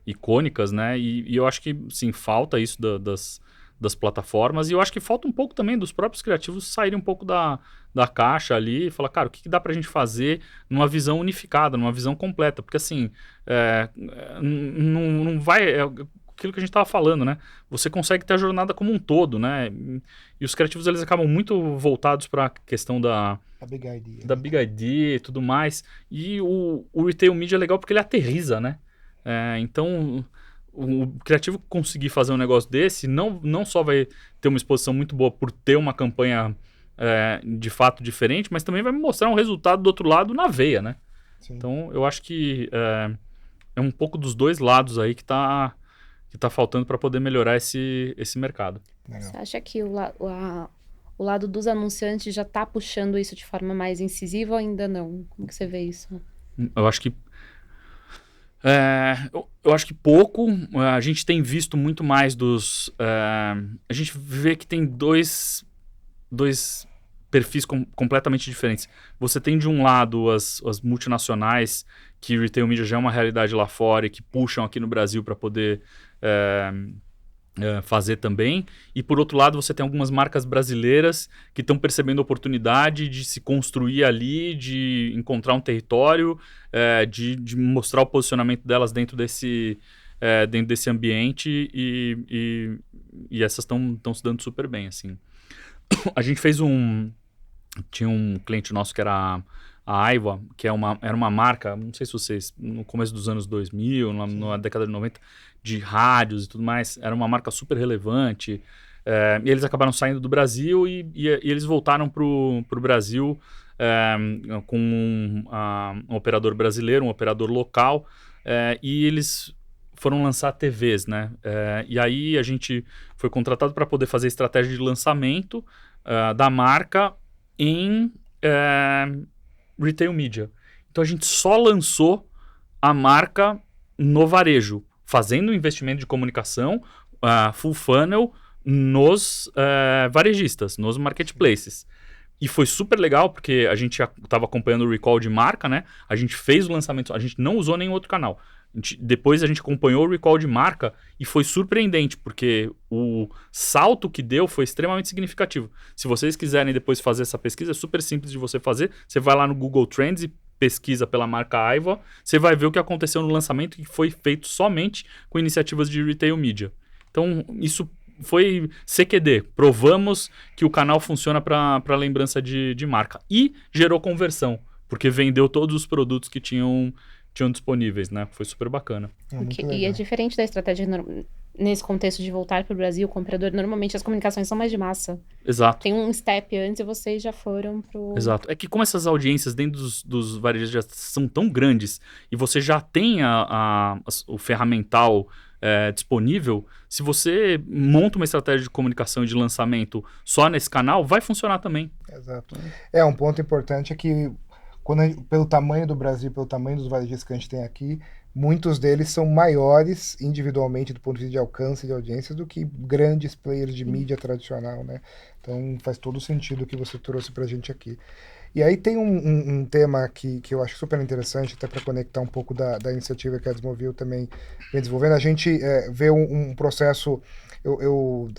icônicas, né? E eu acho que, sim, falta isso das plataformas, e eu acho que falta um pouco também dos próprios criativos saírem um pouco da caixa ali e falar, cara, o que dá pra gente fazer numa visão unificada, numa visão completa, porque assim, não vai... aquilo que a gente estava falando, né? Você consegue ter a jornada como um todo, né? E os criativos, eles acabam muito voltados para a questão da Big Idea. Da Big Idea e tudo mais. E o Retail Media é legal porque ele aterriza, né? Então, o criativo conseguir fazer um negócio desse, não só vai ter uma exposição muito boa por ter uma campanha de fato diferente, mas também vai mostrar um resultado do outro lado na veia, né? Sim. Então, eu acho que é um pouco dos dois lados aí que tá faltando para poder melhorar esse mercado. Legal. Você acha que o lado dos anunciantes já está puxando isso de forma mais incisiva ou ainda não? Como que você vê isso? Eu acho que eu acho que pouco. A gente tem visto muito mais dos... a gente vê que tem dois perfis completamente diferentes. Você tem de um lado as multinacionais, que retail media já é uma realidade lá fora e que puxam aqui no Brasil para poder fazer também. E por outro lado você tem algumas marcas brasileiras que estão percebendo a oportunidade de se construir ali, de encontrar um território, de mostrar o posicionamento delas dentro desse ambiente e essas estão se dando super bem, assim. A gente fez tinha um cliente nosso que era a Aiva, que era uma marca, não sei se vocês, no começo dos anos 2000, na década de 90, de rádios e tudo mais, era uma marca super relevante. E eles acabaram saindo do Brasil e eles voltaram para o Brasil com um operador brasileiro, um operador local, e eles foram lançar TVs, né? E aí a gente foi contratado para poder fazer estratégia de lançamento da marca em retail media. Então a gente só lançou a marca no varejo, fazendo um investimento de comunicação full funnel nos varejistas, nos marketplaces. E foi super legal, porque a gente estava acompanhando o recall de marca, né? A gente fez o lançamento, a gente não usou nenhum outro canal. Depois a gente acompanhou o recall de marca e foi surpreendente, porque o salto que deu foi extremamente significativo. Se vocês quiserem depois fazer essa pesquisa, é super simples de você fazer. Você vai lá no Google Trends e pesquisa pela marca Aiva, você vai ver o que aconteceu no lançamento, que foi feito somente com iniciativas de retail media. Então, isso foi CQD. Provamos que o canal funciona para lembrança de marca. E gerou conversão, porque vendeu todos os produtos que tinham disponíveis, né? Foi super bacana. E é diferente da estratégia nesse contexto de voltar para o Brasil, o comprador, normalmente as comunicações são mais de massa. Exato. Tem um step antes e vocês já foram pro... Exato. É que como essas audiências dentro dos varejos já são tão grandes e você já tem o ferramental disponível, se você monta uma estratégia de comunicação e de lançamento só nesse canal, vai funcionar também. Exato. Um ponto importante é que pelo tamanho do Brasil, pelo tamanho dos varejistas que a gente tem aqui, muitos deles são maiores individualmente do ponto de vista de alcance de audiências do que grandes players de mídia tradicional, né? Então faz todo sentido o que você trouxe pra gente aqui. E aí tem um tema que eu acho super interessante, até para conectar um pouco da iniciativa que a Desmovil também vem desenvolvendo. A gente vê um processo...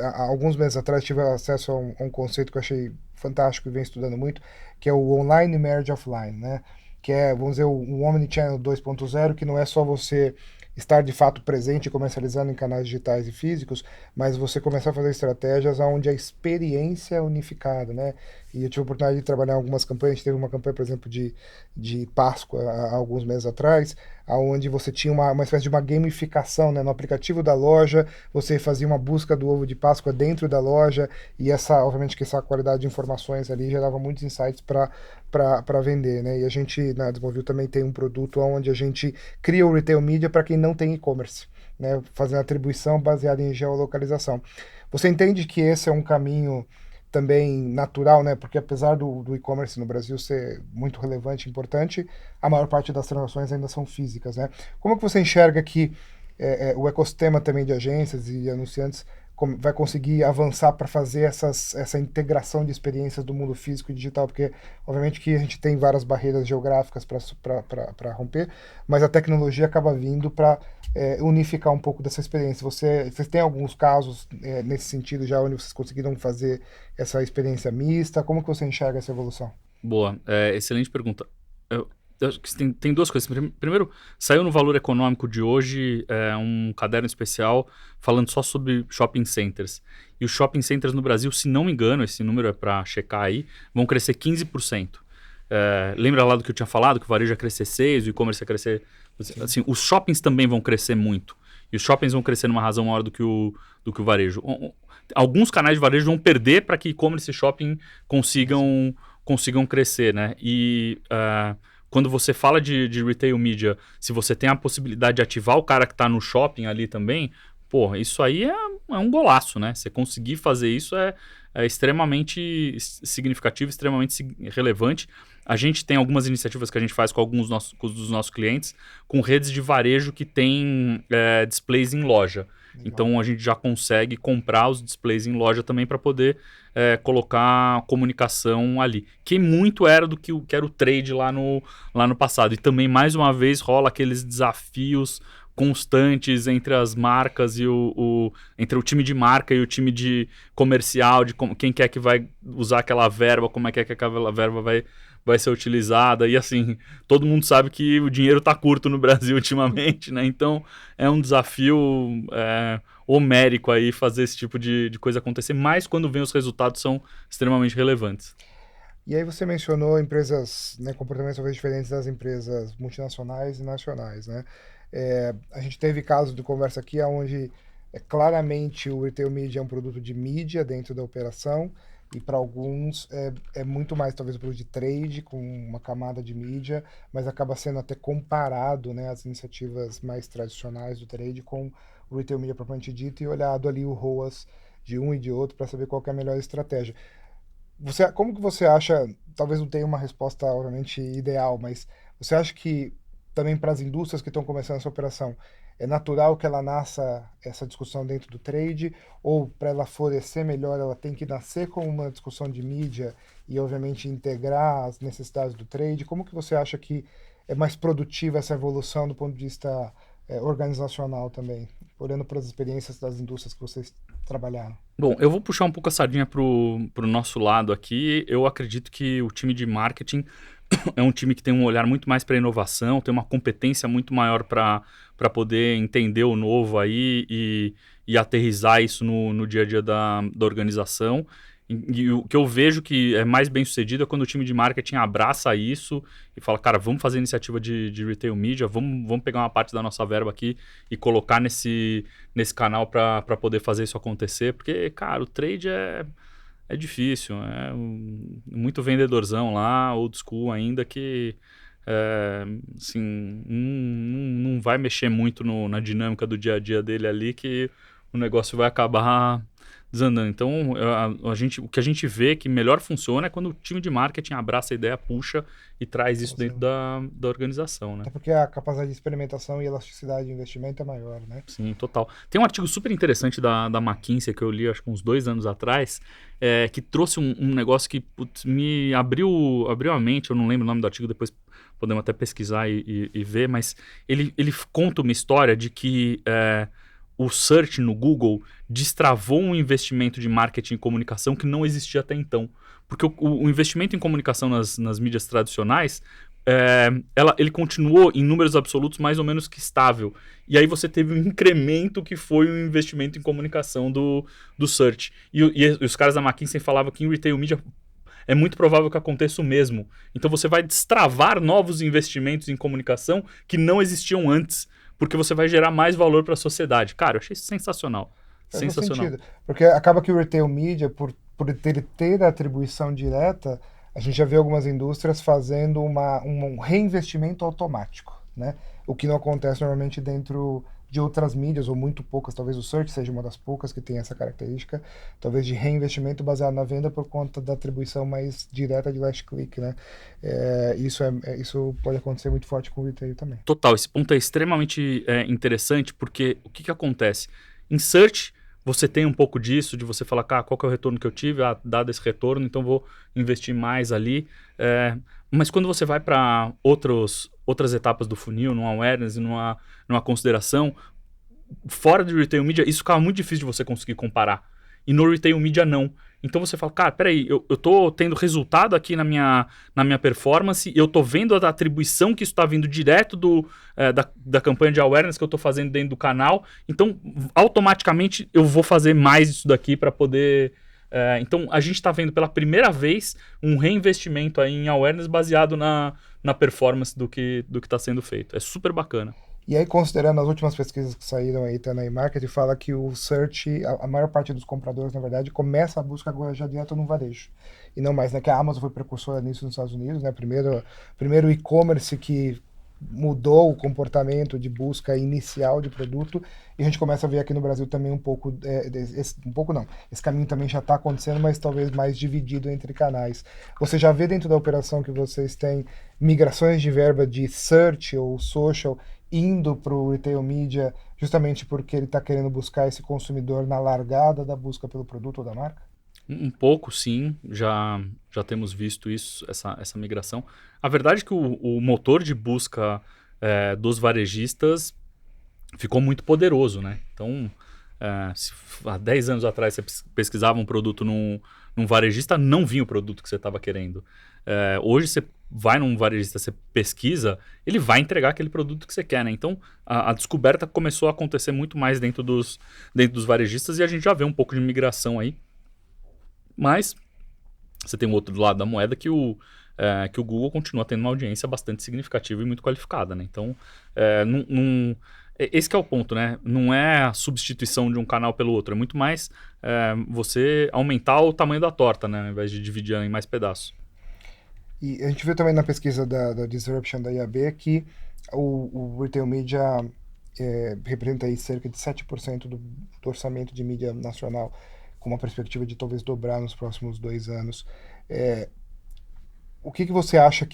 há alguns meses atrás tive acesso a um conceito que eu achei fantástico e venho estudando muito, que é o online merge offline, né? Que é, vamos dizer, o Omnichannel 2.0, que não é só você estar de fato presente e comercializando em canais digitais e físicos, mas você começar a fazer estratégias onde a experiência é unificada, né? E eu tive a oportunidade de trabalhar em algumas campanhas. A gente teve uma campanha, por exemplo, de Páscoa há alguns meses atrás, onde você tinha uma espécie de uma gamificação, né? No aplicativo da loja, você fazia uma busca do ovo de Páscoa dentro da loja e obviamente que essa qualidade de informações ali gerava muitos insights para vender, né? E a gente, na Desmovil, também tem um produto onde a gente cria o retail media para quem não tem e-commerce, né? Fazendo atribuição baseada em geolocalização. Você entende que esse é um caminho também natural, né? Porque apesar do e-commerce no Brasil ser muito relevante e importante, a maior parte das transações ainda são físicas, né? Como que você enxerga que o ecossistema também de agências e anunciantes vai conseguir avançar para fazer essa integração de experiências do mundo físico e digital? Porque, obviamente, que a gente tem várias barreiras geográficas para romper, mas a tecnologia acaba vindo para unificar um pouco dessa experiência. Vocês têm alguns casos nesse sentido já, onde vocês conseguiram fazer essa experiência mista? Como que você enxerga essa evolução? Boa, excelente pergunta. Eu acho que tem duas coisas. Primeiro, saiu no Valor Econômico de hoje um caderno especial falando só sobre shopping centers. E os shopping centers no Brasil, se não me engano, esse número é para checar aí, vão crescer 15%. Lembra lá do que eu tinha falado, que o varejo ia crescer 6%, o e-commerce ia crescer... Assim, os shoppings também vão crescer muito. E os shoppings vão crescer numa razão maior do que o varejo. Alguns canais de varejo vão perder para que e-commerce e shopping consigam crescer, né? E... quando você fala de retail media, se você tem a possibilidade de ativar o cara que está no shopping ali também, pô, isso aí é um golaço, né? Você conseguir fazer isso é extremamente significativo, extremamente relevante. A gente tem algumas iniciativas que a gente faz com alguns dos nossos clientes, com redes de varejo que tem displays em loja. Legal. Então, a gente já consegue comprar os displays em loja também para poder colocar comunicação ali. Que muito era do que era o trade lá no passado. E também, mais uma vez, rola aqueles desafios constantes entre as marcas e entre o time de marca e o time de comercial, de quem quer que vai usar aquela verba, como é que aquela verba vai ser utilizada. E assim, todo mundo sabe que o dinheiro está curto no Brasil ultimamente, né? Então, é um desafio homérico aí fazer esse tipo de coisa acontecer, mas quando vem os resultados são extremamente relevantes. E aí você mencionou empresas, né, comportamentos talvez diferentes das empresas multinacionais e nacionais, né? A gente teve casos de conversa aqui onde claramente o retail media é um produto de mídia dentro da operação e para alguns é muito mais talvez um produto de trade com uma camada de mídia, mas acaba sendo até comparado, né, as iniciativas mais tradicionais do trade com o retail media propriamente dito e olhado ali o ROAS de um e de outro para saber qual que é a melhor estratégia. Como que você acha, talvez não tenha uma resposta, obviamente, ideal, mas você acha que também para as indústrias que estão começando essa operação, é natural que ela nasça essa discussão dentro do trade, ou para ela florescer melhor, ela tem que nascer como uma discussão de mídia e, obviamente, integrar as necessidades do trade? Como que você acha que é mais produtiva essa evolução do ponto de vista organizacional também, olhando para as experiências das indústrias que vocês trabalharam? Bom, eu vou puxar um pouco a sardinha pro nosso lado aqui. Eu acredito que o time de marketing é um time que tem um olhar muito mais para inovação, tem uma competência muito maior para poder entender o novo aí e aterrissar isso no dia a dia da organização. E o que eu vejo que é mais bem sucedido é quando o time de marketing abraça isso e fala, cara, vamos fazer iniciativa de retail media, vamos pegar uma parte da nossa verba aqui e colocar nesse canal para poder fazer isso acontecer, porque, cara, o trade é difícil, muito vendedorzão lá, old school ainda, que assim, não vai mexer muito na dinâmica do dia a dia dele ali, que o negócio vai acabar desandando. Então, o que a gente vê que melhor funciona é quando o time de marketing abraça a ideia, puxa e traz isso dentro da organização, né? Até porque a capacidade de experimentação e elasticidade de investimento é maior, né? Sim, total. Tem um artigo super interessante da McKinsey que eu li, acho que uns 2 anos atrás, que trouxe um negócio que putz, me abriu a mente, eu não lembro o nome do artigo, depois podemos até pesquisar e ver, mas ele conta uma história de que o search no Google destravou um investimento de marketing e comunicação que não existia até então. Porque o investimento em comunicação nas mídias tradicionais, ele continuou em números absolutos mais ou menos que estável. E aí você teve um incremento que foi o investimento em comunicação do search. E os caras da McKinsey falavam que em retail media é muito provável que aconteça o mesmo. Então você vai destravar novos investimentos em comunicação que não existiam antes, porque você vai gerar mais valor para a sociedade. Cara, eu achei isso sensacional. Faz Sensacional. sentido, porque acaba que o retail media, por ter a atribuição direta, a gente já vê algumas indústrias fazendo um reinvestimento automático, né? O que não acontece normalmente dentro de outras mídias, ou muito poucas, talvez o search seja uma das poucas que tem essa característica, talvez de reinvestimento baseado na venda por conta da atribuição mais direta de last click, né? Isso pode acontecer muito forte com o retail também. Total, esse ponto é extremamente interessante, porque o que acontece? Em search, você tem um pouco disso, de você falar, qual que é o retorno que eu tive, dado esse retorno, então vou investir mais ali. Mas quando você vai para outras etapas do funil, numa awareness, numa consideração, fora do retail media, isso ficava muito difícil de você conseguir comparar. E no retail media, não. Então você fala, cara, peraí, eu tô tendo resultado aqui na minha performance, eu tô vendo a atribuição que isso está vindo direto da campanha de awareness que eu tô fazendo dentro do canal, então automaticamente eu vou fazer mais isso daqui para poder... então a gente está vendo pela primeira vez um reinvestimento aí em awareness baseado na performance do que está sendo feito. É super bacana. E aí, considerando as últimas pesquisas que saíram aí, tá na eMarket, fala que o search, a maior parte dos compradores, na verdade, começa a busca agora já direto no varejo. E não mais, né? Que a Amazon foi precursora nisso nos Estados Unidos, né? Primeiro e-commerce que mudou o comportamento de busca inicial de produto, e a gente começa a ver aqui no Brasil também um pouco não, esse caminho também já está acontecendo, mas talvez mais dividido entre canais. Você já vê dentro da operação que vocês têm migrações de verba de search ou social indo para o retail media, justamente porque ele está querendo buscar esse consumidor na largada da busca pelo produto ou da marca? Um pouco, sim. Já temos visto isso, essa migração. A verdade é que o motor de busca dos varejistas ficou muito poderoso, né? Então, se há 10 anos atrás você pesquisava um produto num varejista, não vinha o produto que você estava querendo. Hoje você vai num varejista, você pesquisa, ele vai entregar aquele produto que você quer, né? Então, a descoberta começou a acontecer muito mais dentro dos varejistas e a gente já vê um pouco de migração aí. Mas você tem o outro lado da moeda que o Google continua tendo uma audiência bastante significativa e muito qualificada, né? Então, esse que é o ponto, né? Não é a substituição de um canal pelo outro, é muito mais você aumentar o tamanho da torta, né? Ao invés de dividir ela em mais pedaços. E a gente viu também na pesquisa da Disruption da IAB que o Retail Media representa aí cerca de 7% do orçamento de mídia nacional, com uma perspectiva de talvez dobrar nos próximos 2 anos. O que você acha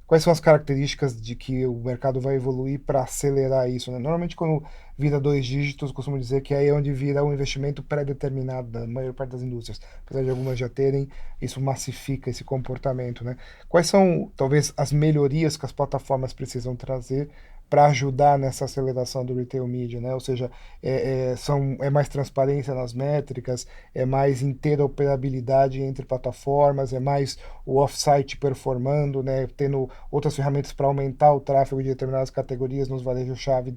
quais são as características de que o mercado vai evoluir para acelerar isso, né? Normalmente quando vira 2 dígitos, costumo dizer que aí é onde vira um investimento pré-determinado da maior parte das indústrias. Apesar de algumas já terem, isso massifica esse comportamento, né? Quais são, talvez, as melhorias que as plataformas precisam trazer para ajudar nessa aceleração do retail media, né? Ou seja, é mais transparência nas métricas, é mais interoperabilidade entre plataformas, é mais o off-site performando, né? Tendo outras ferramentas para aumentar o tráfego de determinadas categorias nos varejos-chave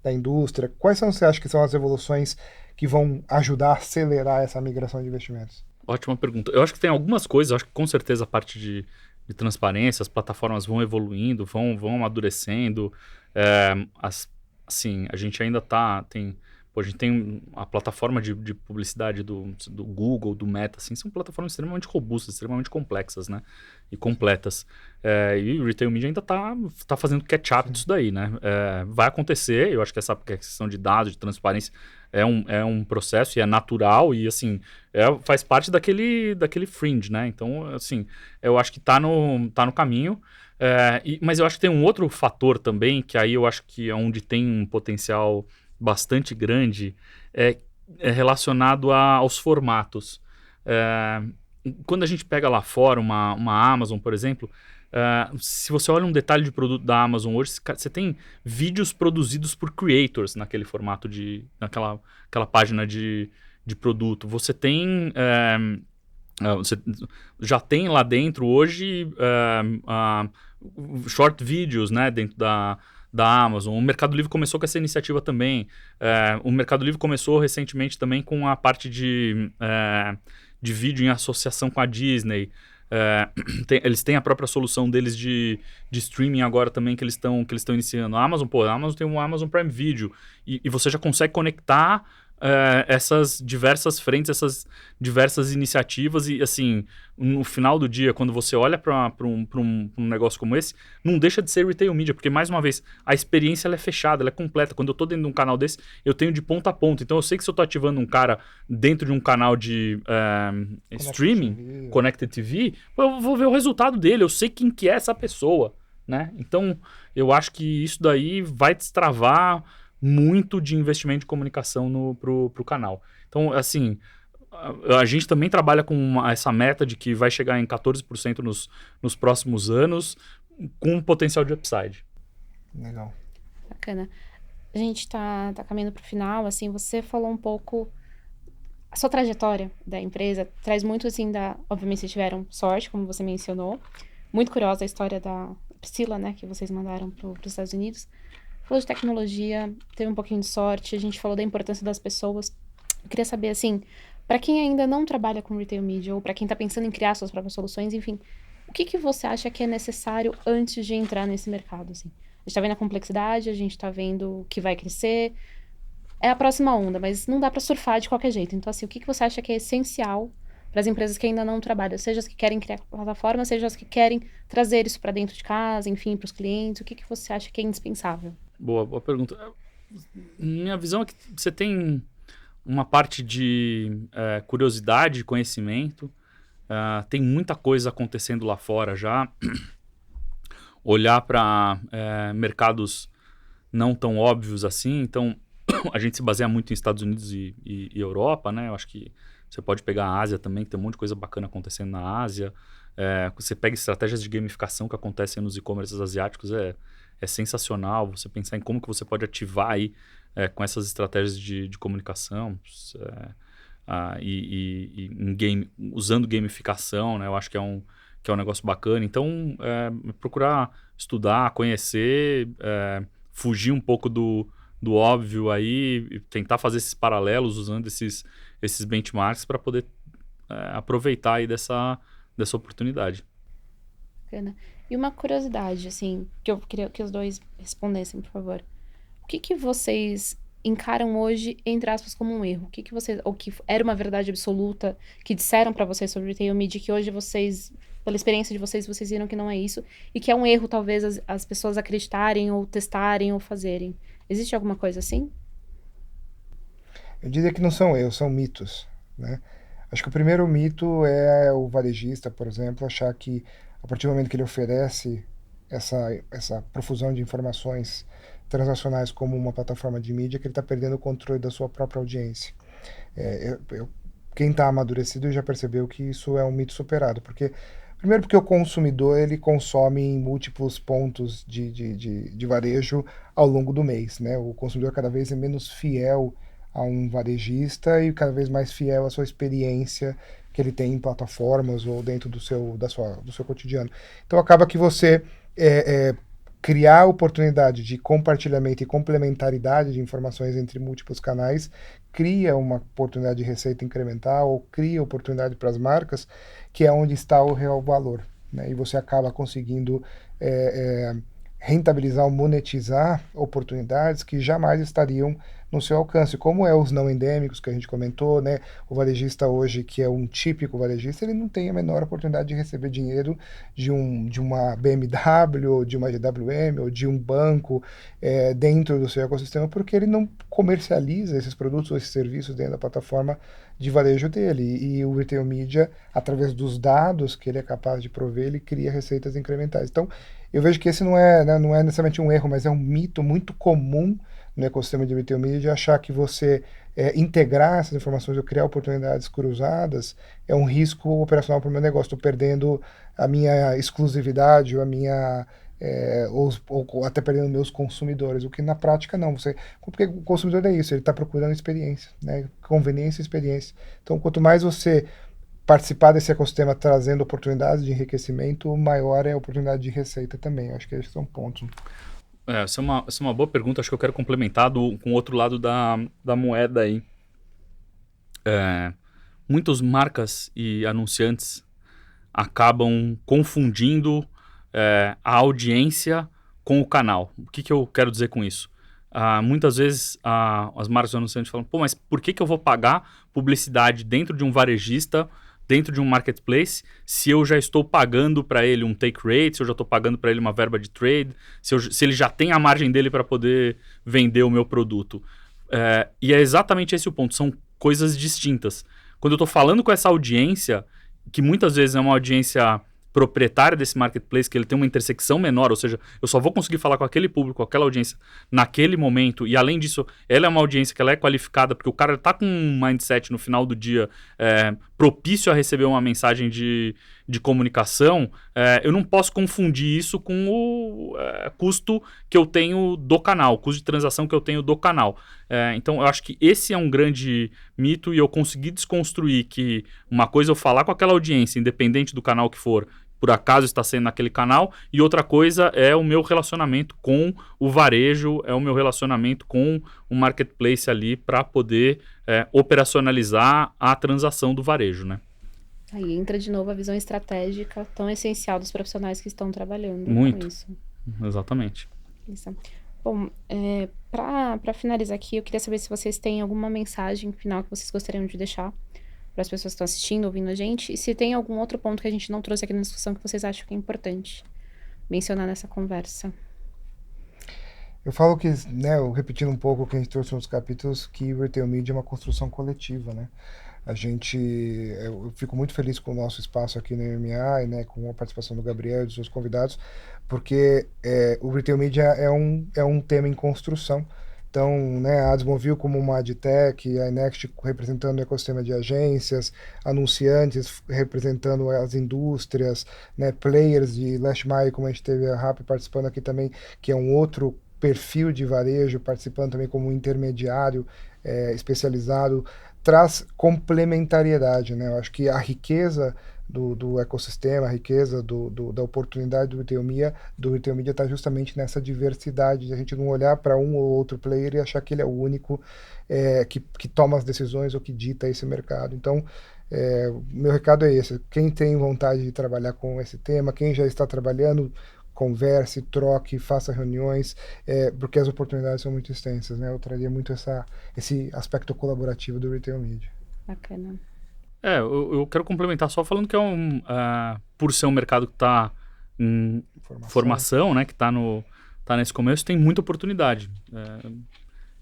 da indústria. Quais você acha que são as evoluções que vão ajudar a acelerar essa migração de investimentos? Ótima pergunta. Eu acho que tem algumas coisas, eu acho que com certeza a parte de transparência, as plataformas vão evoluindo, vão amadurecendo. Assim, a gente ainda a gente tem a plataforma de publicidade do Google, do Meta, assim, são plataformas extremamente robustas, extremamente complexas, né? E completas. E o Retail Media ainda tá fazendo catch-up disso daí, né? Vai acontecer, eu acho que essa questão de dados, de transparência, é um processo e é natural e, assim, faz parte daquele fringe, né? Então, assim, eu acho que tá no caminho. Mas eu acho que tem um outro fator também, que aí eu acho que é onde tem um potencial bastante grande, relacionado aos formatos. Quando a gente pega lá fora uma Amazon, por exemplo, se você olha um detalhe de produto da Amazon hoje, você tem vídeos produzidos por creators naquele formato naquela página de produto. Você tem... você já tem lá dentro hoje short videos, né, dentro da Amazon. O Mercado Livre começou com essa iniciativa também. O Mercado Livre começou recentemente também com a parte de vídeo em associação com a Disney. Eles têm a própria solução deles de streaming agora também que eles estão iniciando. A Amazon tem um Amazon Prime Video e você já consegue conectar essas diversas frentes, essas diversas iniciativas e, assim, no final do dia, quando você olha para um negócio como esse, não deixa de ser retail media, porque, mais uma vez, a experiência ela é fechada, ela é completa. Quando eu estou dentro de um canal desse, eu tenho de ponta a ponta. Então, eu sei que se eu estou ativando um cara dentro de um canal de streaming, Connected TV, eu vou ver o resultado dele, eu sei quem que é essa pessoa, né? Então, eu acho que isso daí vai destravar muito de investimento de comunicação pro canal. Então, assim, a gente também trabalha com essa meta de que vai chegar em 14% nos próximos anos, com um potencial de upside. Legal. Bacana. A gente tá caminhando pro final, assim, você falou um pouco... A sua trajetória da empresa traz muito, assim, obviamente, vocês tiveram sorte, como você mencionou. Muito curiosa a história da Priscila, né, que vocês mandaram pros Estados Unidos. Falou de tecnologia, teve um pouquinho de sorte, a gente falou da importância das pessoas. Eu queria saber, assim, para quem ainda não trabalha com retail media, ou para quem está pensando em criar suas próprias soluções, enfim, o que você acha que é necessário antes de entrar nesse mercado, assim? A gente está vendo a complexidade, a gente está vendo que vai crescer, é a próxima onda, mas não dá para surfar de qualquer jeito. Então, assim, o que você acha que é essencial para as empresas que ainda não trabalham, seja as que querem criar plataforma, seja as que querem trazer isso para dentro de casa, enfim, para os clientes, o que você acha que é indispensável? Boa pergunta. Minha visão é que você tem uma parte de curiosidade, conhecimento, tem muita coisa acontecendo lá fora já. Olhar para mercados não tão óbvios assim, então a gente se baseia muito em Estados Unidos e Europa, né? Eu acho que você pode pegar a Ásia também, que tem um monte de coisa bacana acontecendo na Ásia. Você pega estratégias de gamificação que acontecem nos e-commerces asiáticos, é sensacional você pensar em como que você pode ativar aí com essas estratégias de comunicação e usando gamificação, né? Eu acho que é um negócio bacana. Então, procurar estudar, conhecer, fugir um pouco do óbvio aí, e tentar fazer esses paralelos usando esses benchmarks para poder aproveitar aí dessa oportunidade. Bacana. E uma curiosidade, assim, que eu queria que os dois respondessem, por favor. O que que vocês encaram hoje, entre aspas, como um erro? O que que vocês, ou que era uma verdade absoluta, que disseram pra vocês sobre retail media, que hoje vocês, pela experiência de vocês, vocês viram que não é isso, e que é um erro, talvez, as pessoas acreditarem, ou testarem, ou fazerem? Existe alguma coisa assim? Eu diria que não são erros, são mitos, né? Acho que o primeiro mito é o varejista, por exemplo, achar que a partir do momento que ele oferece essa profusão de informações transacionais como uma plataforma de mídia, que ele está perdendo o controle da sua própria audiência. Quem está amadurecido já percebeu que isso é um mito superado, primeiro porque o consumidor ele consome em múltiplos pontos de varejo ao longo do mês, né? O consumidor cada vez é menos fiel a um varejista e cada vez mais fiel à sua experiência que ele tem em plataformas ou dentro do seu cotidiano. Então acaba que você criar oportunidade de compartilhamento e complementaridade de informações entre múltiplos canais cria uma oportunidade de receita incremental ou cria oportunidade para as marcas, que é onde está o real valor, né? E você acaba conseguindo rentabilizar ou monetizar oportunidades que jamais estariam no seu alcance, como é os não endêmicos que a gente comentou, né? O varejista hoje, que é um típico varejista, ele não tem a menor oportunidade de receber dinheiro de uma BMW, ou de uma GWM, ou de um banco dentro do seu ecossistema, porque ele não comercializa esses produtos ou esses serviços dentro da plataforma de varejo dele. E o Retail Media, através dos dados que ele é capaz de prover, ele cria receitas incrementais. Então, eu vejo que esse não é necessariamente um erro, mas é um mito muito comum no ecossistema de retail media, achar que você integrar essas informações ou criar oportunidades cruzadas é um risco operacional para o meu negócio. Estou perdendo a minha exclusividade ou a minha ou até perdendo meus consumidores, o que na prática não. Porque o consumidor é isso, ele está procurando experiência, né? Conveniência e experiência. Então, quanto mais você participar desse ecossistema trazendo oportunidades de enriquecimento, maior é a oportunidade de receita também. Acho que esses são pontos. Essa é uma boa pergunta, acho que eu quero complementar com o outro lado da moeda aí. Muitas marcas e anunciantes acabam confundindo a audiência com o canal. O que eu quero dizer com isso? Muitas vezes as marcas e anunciantes falam, pô, mas por que eu vou pagar publicidade dentro de um varejista, dentro de um marketplace, se eu já estou pagando para ele um take rate, se eu já estou pagando para ele uma verba de trade, se ele já tem a margem dele para poder vender o meu produto. E é exatamente esse o ponto, são coisas distintas. Quando eu estou falando com essa audiência, que muitas vezes é uma audiência proprietária desse marketplace, que ele tem uma intersecção menor, ou seja, eu só vou conseguir falar com aquele público, com aquela audiência naquele momento, e além disso, ela é uma audiência que ela é qualificada, porque o cara está com um mindset no final do dia propício a receber uma mensagem de comunicação, eu não posso confundir isso com o custo que eu tenho do canal, o custo de transação que eu tenho do canal. Então, eu acho que esse é um grande mito e eu consegui desconstruir que uma coisa é eu falar com aquela audiência, independente do canal que for, por acaso está sendo naquele canal, e outra coisa é o meu relacionamento com o varejo, é o meu relacionamento com o marketplace ali para poder operacionalizar a transação do varejo, né? Aí entra de novo a visão estratégica tão essencial dos profissionais que estão trabalhando Muito. com isso. Exatamente. Isso. Bom, para finalizar aqui, eu queria saber se vocês têm alguma mensagem final que vocês gostariam de deixar para as pessoas que estão assistindo, ouvindo a gente, e se tem algum outro ponto que a gente não trouxe aqui na discussão que vocês acham que é importante mencionar nessa conversa. Eu falo que, né, repetindo um pouco o que a gente trouxe nos capítulos, que o Retail Media é uma construção coletiva, né? Eu fico muito feliz com o nosso espaço aqui no MMA, né, com a participação do Gabriel e dos seus convidados, porque o Retail Media é um tema em construção. Então, né, a Adsmovil como uma adtech, a iNext representando o ecossistema de agências, anunciantes representando as indústrias, né, players de last mile, como a gente teve a RAP participando aqui também, que é um outro perfil de varejo, participando também como intermediário especializado, traz complementariedade, né? Eu acho que a riqueza do ecossistema, a riqueza da oportunidade do Retail Media está justamente nessa diversidade, de a gente não olhar para um ou outro player e achar que ele é o único que toma as decisões ou que dita esse mercado. Então, Meu recado é esse: quem tem vontade de trabalhar com esse tema, quem já está trabalhando, converse, troque, faça reuniões, porque as oportunidades são muito extensas, né? Eu traria muito esse aspecto colaborativo do Retail Media. Bacana. Eu quero complementar só falando que por ser um mercado que está em formação, né, que tá nesse começo, tem muita oportunidade.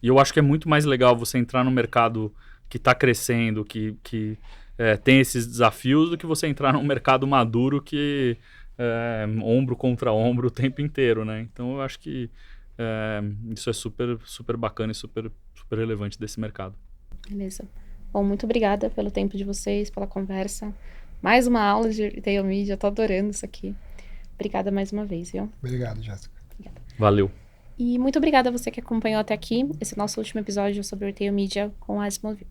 E eu acho que é muito mais legal você entrar no mercado que está crescendo, que tem esses desafios, do que você entrar num mercado maduro que ombro contra ombro o tempo inteiro, né? Então eu acho que isso é super, super bacana e super, super relevante desse mercado. Beleza. Bom, muito obrigada pelo tempo de vocês, pela conversa. Mais uma aula de Retail Media, tô adorando isso aqui. Obrigada mais uma vez, viu? Obrigado, Jéssica. Obrigada. Valeu. E muito obrigada a você que acompanhou até aqui esse nosso último episódio sobre Retail Media com a Asmovil.